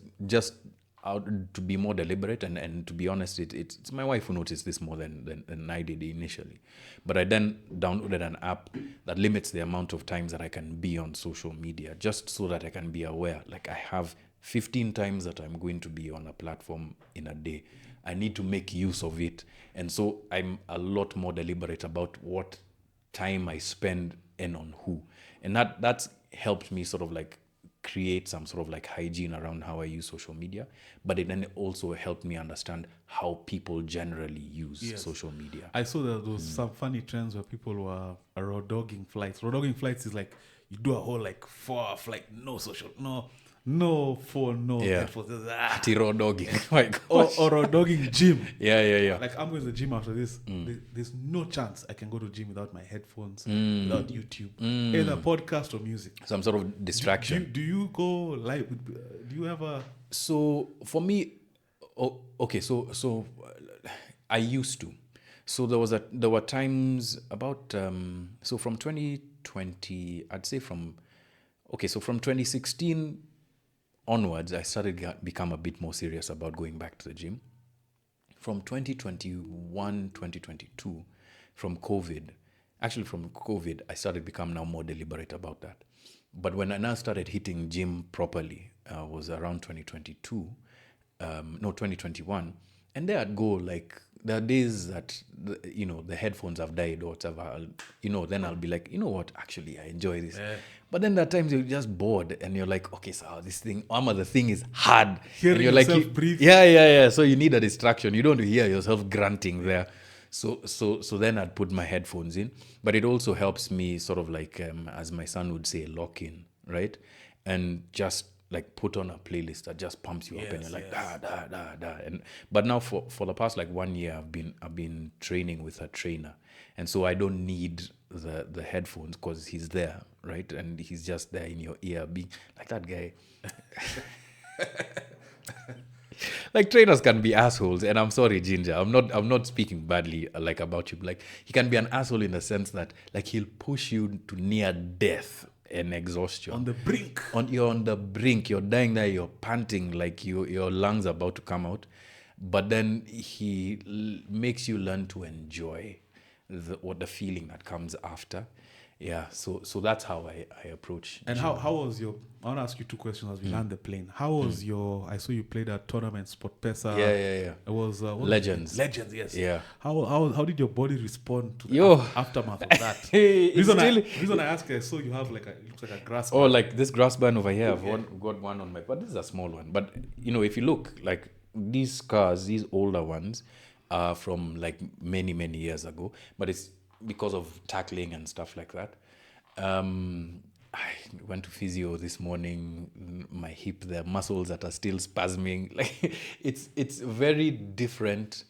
[SPEAKER 2] out to be more deliberate and to be honest, it's my wife who noticed this more than I did initially. But I then downloaded an app that limits the amount of times that I can be on social media, just so that I can be aware. Like, I have 15 times that I'm going to be on a platform in a day. I need to make use of it. And so I'm a lot more deliberate about what time I spend and on who. And that's helped me sort of like create some sort of like hygiene around how I use social media. But it then also helped me understand how people generally use social media.
[SPEAKER 1] I saw that there was some funny trends where people were road dogging flights. Road dogging flights is like you do a whole like 4-hour flight, no social, no phone, no headphones.
[SPEAKER 2] Tiro dogging. My gosh.
[SPEAKER 1] Or road dogging gym.
[SPEAKER 2] Yeah.
[SPEAKER 1] Like, I'm going to the gym after this. There's no chance I can go to the gym without my headphones, without YouTube, either podcast or music.
[SPEAKER 2] Some sort of distraction.
[SPEAKER 1] Do you go live? Do you have a...
[SPEAKER 2] So for me, okay. So I used to. So there were times about so from 2020, I'd say from 2016 onwards, I started to become a bit more serious about going back to the gym. From 2021, 2022, from COVID, I started to become now more deliberate about that. But when I now started hitting gym properly, was around 2021. And there I'd go, like, there are days that, the headphones have died or whatever. Then I'll be like, you know what, actually, I enjoy this. Yeah. But then there are times you're just bored and you're like, okay, so this thing, the thing is hard.
[SPEAKER 1] Hearing
[SPEAKER 2] and you're
[SPEAKER 1] yourself
[SPEAKER 2] like,
[SPEAKER 1] breathe.
[SPEAKER 2] Yeah. So you need a distraction. You don't want to hear yourself grunting there. So then I'd put my headphones in. But it also helps me sort of like, as my son would say, lock in. right? And just like put on a playlist that just pumps you up, and
[SPEAKER 1] Yes,
[SPEAKER 2] you're like
[SPEAKER 1] yes.
[SPEAKER 2] da. And but now for the past like 1 year, I've been training with a trainer, and so I don't need the headphones because he's there, right? And he's just there in your ear, being like that guy. Like trainers can be assholes, and I'm sorry, Ginger. I'm not speaking badly like about you. Like he can be an asshole in the sense that like he'll push you to near death and exhaustion.
[SPEAKER 1] On the brink.
[SPEAKER 2] You're on the brink. You're dying there. You're panting like your lungs are about to come out, but then he makes you learn to enjoy the feeling that comes after. Yeah, so that's how I approach.
[SPEAKER 1] And how was your? I want to ask you 2 questions as we land the plane. How was your? I saw you played a tournament, Sport Pesa.
[SPEAKER 2] Yeah.
[SPEAKER 1] It was
[SPEAKER 2] Legends.
[SPEAKER 1] Legends, yes.
[SPEAKER 2] Yeah.
[SPEAKER 1] How did your body respond to the
[SPEAKER 2] Yo.
[SPEAKER 1] aftermath of that?
[SPEAKER 2] It's
[SPEAKER 1] reason I ask, I saw you have like it looks like a grass.
[SPEAKER 2] Oh, like this grass band over here. I've got one on my, but this is a small one. But if you look, like these scars, these older ones, are from like many years ago. But it's because of tackling and stuff like that. I went to physio this morning. My hip, the muscles that are still spasming. Like it's very different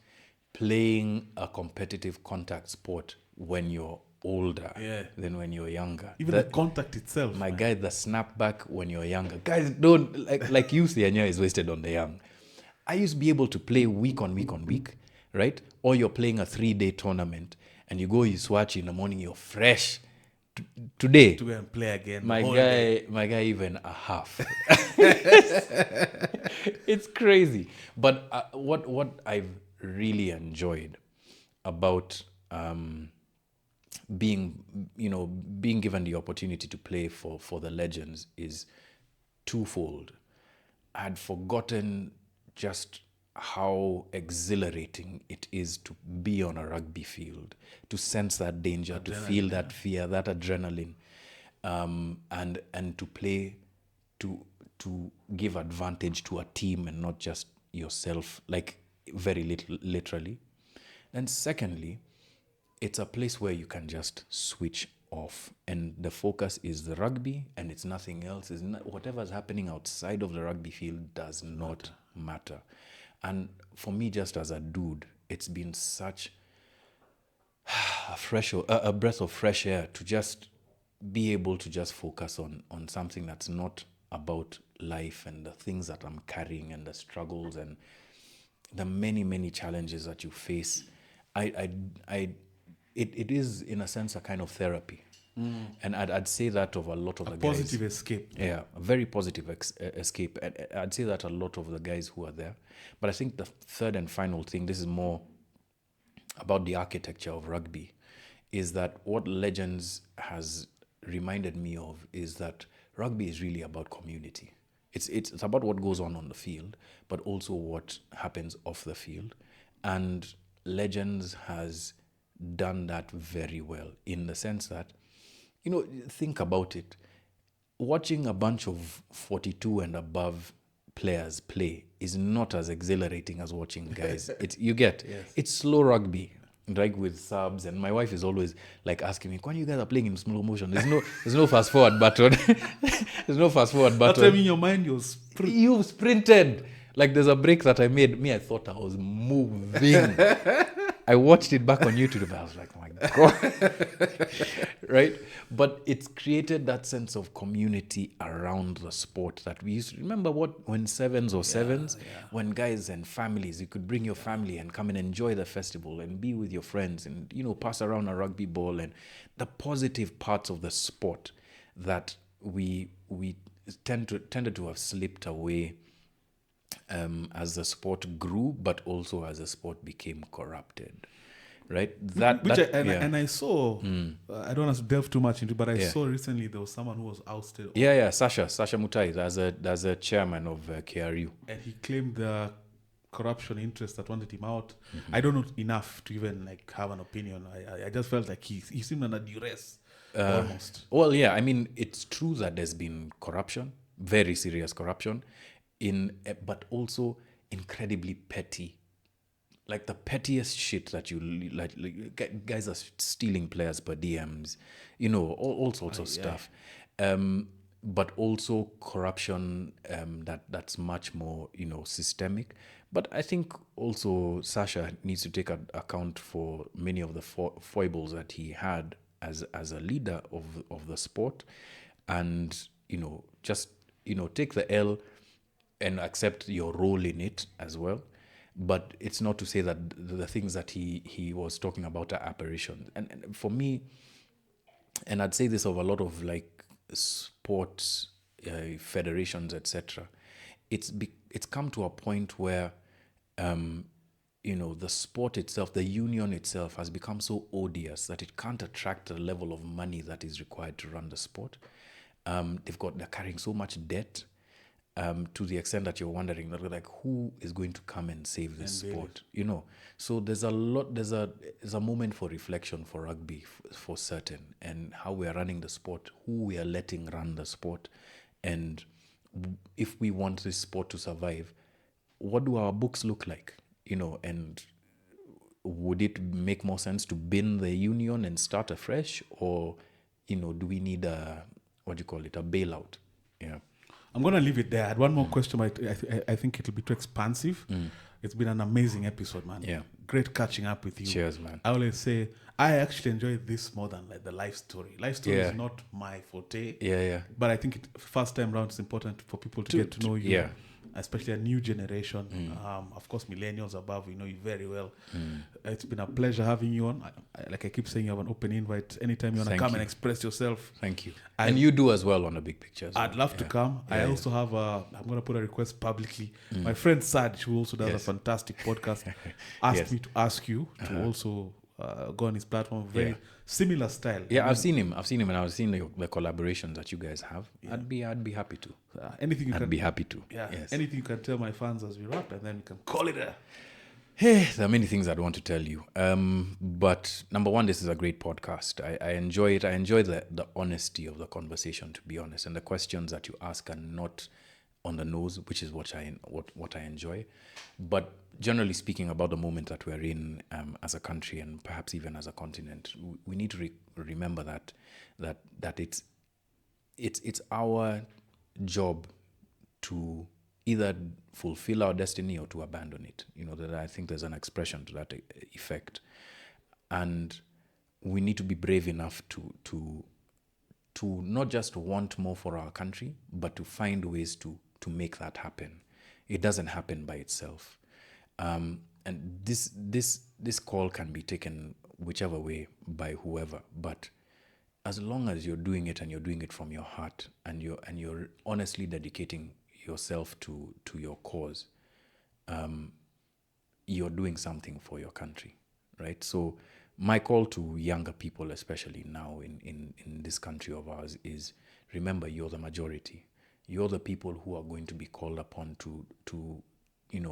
[SPEAKER 2] playing a competitive contact sport when you're older than when you're younger.
[SPEAKER 1] Even the contact itself.
[SPEAKER 2] My guy, the snapback when you're younger. Guys, don't like youth. The Anya is wasted on the young. I used to be able to play week on week, right? Or you're playing a 3-day tournament and you go, you swatch in the morning, you're fresh. Today,
[SPEAKER 1] to go and play again.
[SPEAKER 2] my guy, even a half. It's crazy. But what I've really enjoyed about being given the opportunity to play for the Legends is twofold. I'd forgotten just how exhilarating it is to be on a rugby field, to sense that danger, to feel that fear, that adrenaline, and to play, to give advantage to a team and not just yourself, like very literally. And secondly, it's a place where you can just switch off, and the focus is the rugby, and it's nothing else. Whatever's happening outside of the rugby field does not matter. And for me, just as a dude, it's been such a breath of fresh air to just be able to just focus on something that's not about life and the things that I'm carrying and the struggles and the many challenges that you face. It is, in a sense, a kind of therapy. And I'd say that of a lot of the guys.
[SPEAKER 1] Positive escape.
[SPEAKER 2] Yeah, a very positive escape. I'd say that a lot of the guys who are there. But I think the third and final thing, this is more about the architecture of rugby, is that what Legends has reminded me of is that rugby is really about community. It's about what goes on the field, but also what happens off the field. And Legends has done that very well, in the sense that, think about it. Watching a bunch of 42 and above players play is not as exhilarating as watching guys. It's slow rugby, like with subs. And my wife is always like asking me, "When you guys are playing in slow motion, there's no fast forward button." There's no fast forward button.
[SPEAKER 1] That time in your mind,
[SPEAKER 2] you sprinted. Like there's a break that I made. I thought I was moving. I watched it back on YouTube and I was like, oh my God. Right? But it's created that sense of community around the sport that we used to remember when sevens, when guys and families, you could bring your family and come and enjoy the festival and be with your friends and, pass around a rugby ball, and the positive parts of the sport that we tended to have slipped away as the sport grew, but also as the sport became corrupted, right?
[SPEAKER 1] And I saw, I don't want to delve too much into, but I saw recently there was someone who was ousted.
[SPEAKER 2] Sasha Mutai, that's a chairman of KRU,
[SPEAKER 1] and he claimed the corruption interest that wanted him out. I don't know enough to even have an opinion. I just felt like he seemed under duress almost.
[SPEAKER 2] Well, yeah, I mean, it's true that there's been corruption, very serious corruption, but also incredibly petty, like the pettiest shit that you like guys are stealing players per DMs, all sorts of stuff. but also corruption that's much more, systemic. But I think also Sasha needs to take account for many of the foibles that he had as a leader of the sport, and just take the L and accept your role in it as well. But it's not to say that the things that he was talking about are aberrations. And for me, and I'd say this of a lot of like sports federations, etc., it's come to a point where the sport itself, the union itself, has become so odious that it can't attract the level of money that is required to run the sport. They're carrying so much debt, to the extent that you're wondering, like, who is going to come and save this sport? So there's a moment for reflection for rugby, for certain, and how we are running the sport, who we are letting run the sport, and if we want this sport to survive, what do our books look like? And would it make more sense to bin the union and start afresh, or do we need a bailout? Yeah.
[SPEAKER 1] I'm going to leave it there. I had one more question, but I think it'll be too expansive. It's been an amazing episode, man.
[SPEAKER 2] Yeah.
[SPEAKER 1] Great catching up with you.
[SPEAKER 2] Cheers, man.
[SPEAKER 1] I always say, I actually enjoy this more than like the life story. Life story is not my forte.
[SPEAKER 2] Yeah.
[SPEAKER 1] But I think first time round, it's important for people to get to know you.
[SPEAKER 2] Yeah.
[SPEAKER 1] Especially a new generation. Of course, millennials above, we know you very well. It's been a pleasure having you on. Like I keep saying, you have an open invite. Anytime you want to come and express yourself.
[SPEAKER 2] Thank you. And you do as well on the big pictures.
[SPEAKER 1] I'd love to come. I also have I'm going to put a request publicly. My friend Saj, who also does a fantastic podcast, asked me to ask you to also go on his platform. Very similar style.
[SPEAKER 2] Yeah, I've seen him, and I've seen the collaborations that you guys have. I'd be happy to.
[SPEAKER 1] Anything you
[SPEAKER 2] I'd
[SPEAKER 1] can
[SPEAKER 2] be happy to.
[SPEAKER 1] Yeah. Yes. Anything you can tell my fans as we wrap, and then we can call it a.
[SPEAKER 2] Hey, there are many things I'd want to tell you. But number one, this is a great podcast. I enjoy it. I enjoy the honesty of the conversation, to be honest, and the questions that you ask are not on the nose, which is what I enjoy. But generally speaking, about the moment that we're in as a country, and perhaps even as a continent, we need to remember that it's our job to either fulfill our destiny or to abandon it. That I think there's an expression to that effect, and we need to be brave enough to not just want more for our country, but to find ways to make that happen. It doesn't happen by itself, and this call can be taken whichever way by whoever. But as long as you're doing it, and you're doing it from your heart, and you're honestly dedicating yourself to your cause, you're doing something for your country, right? So my call to younger people, especially now in this country of ours, is remember, you're the majority. You're the people who are going to be called upon to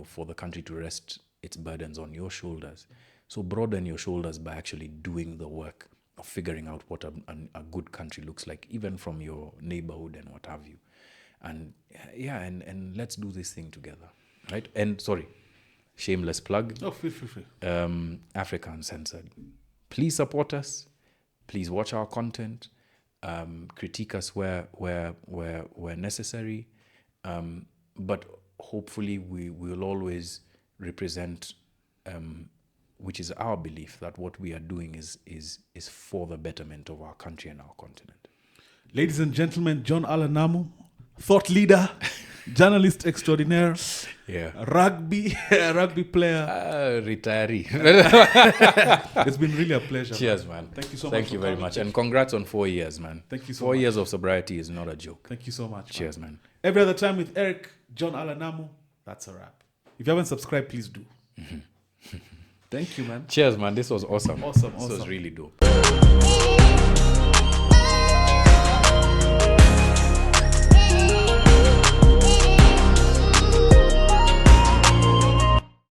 [SPEAKER 2] for the country to rest its burdens on your shoulders. So broaden your shoulders by actually doing the work of figuring out what a good country looks like, even from your neighborhood and what have you. And and let's do this thing together, right? And sorry, shameless plug.
[SPEAKER 1] Oh, feel free.
[SPEAKER 2] Africa Uncensored. Please support us. Please watch our content. Critique us where necessary. But hopefully we will always represent, which is our belief, that what we are doing is for the betterment of our country and our continent.
[SPEAKER 1] Ladies and gentlemen, John-Allan Namu, thought leader, journalist extraordinaire, rugby player,
[SPEAKER 2] retiree.
[SPEAKER 1] It's been really a pleasure.
[SPEAKER 2] Cheers, man.
[SPEAKER 1] Thank you so much.
[SPEAKER 2] Thank you very much. And congrats on 4 years, man.
[SPEAKER 1] Thank you so
[SPEAKER 2] 4
[SPEAKER 1] much.
[SPEAKER 2] years of sobriety is not a joke.
[SPEAKER 1] Thank you so much.
[SPEAKER 2] Cheers, man.
[SPEAKER 1] Every other time with Eric, John-Allan Namu, that's a wrap. If you haven't subscribed, please do. Thank you, man.
[SPEAKER 2] Cheers, man. This was awesome.
[SPEAKER 1] Awesome.
[SPEAKER 2] This was really dope.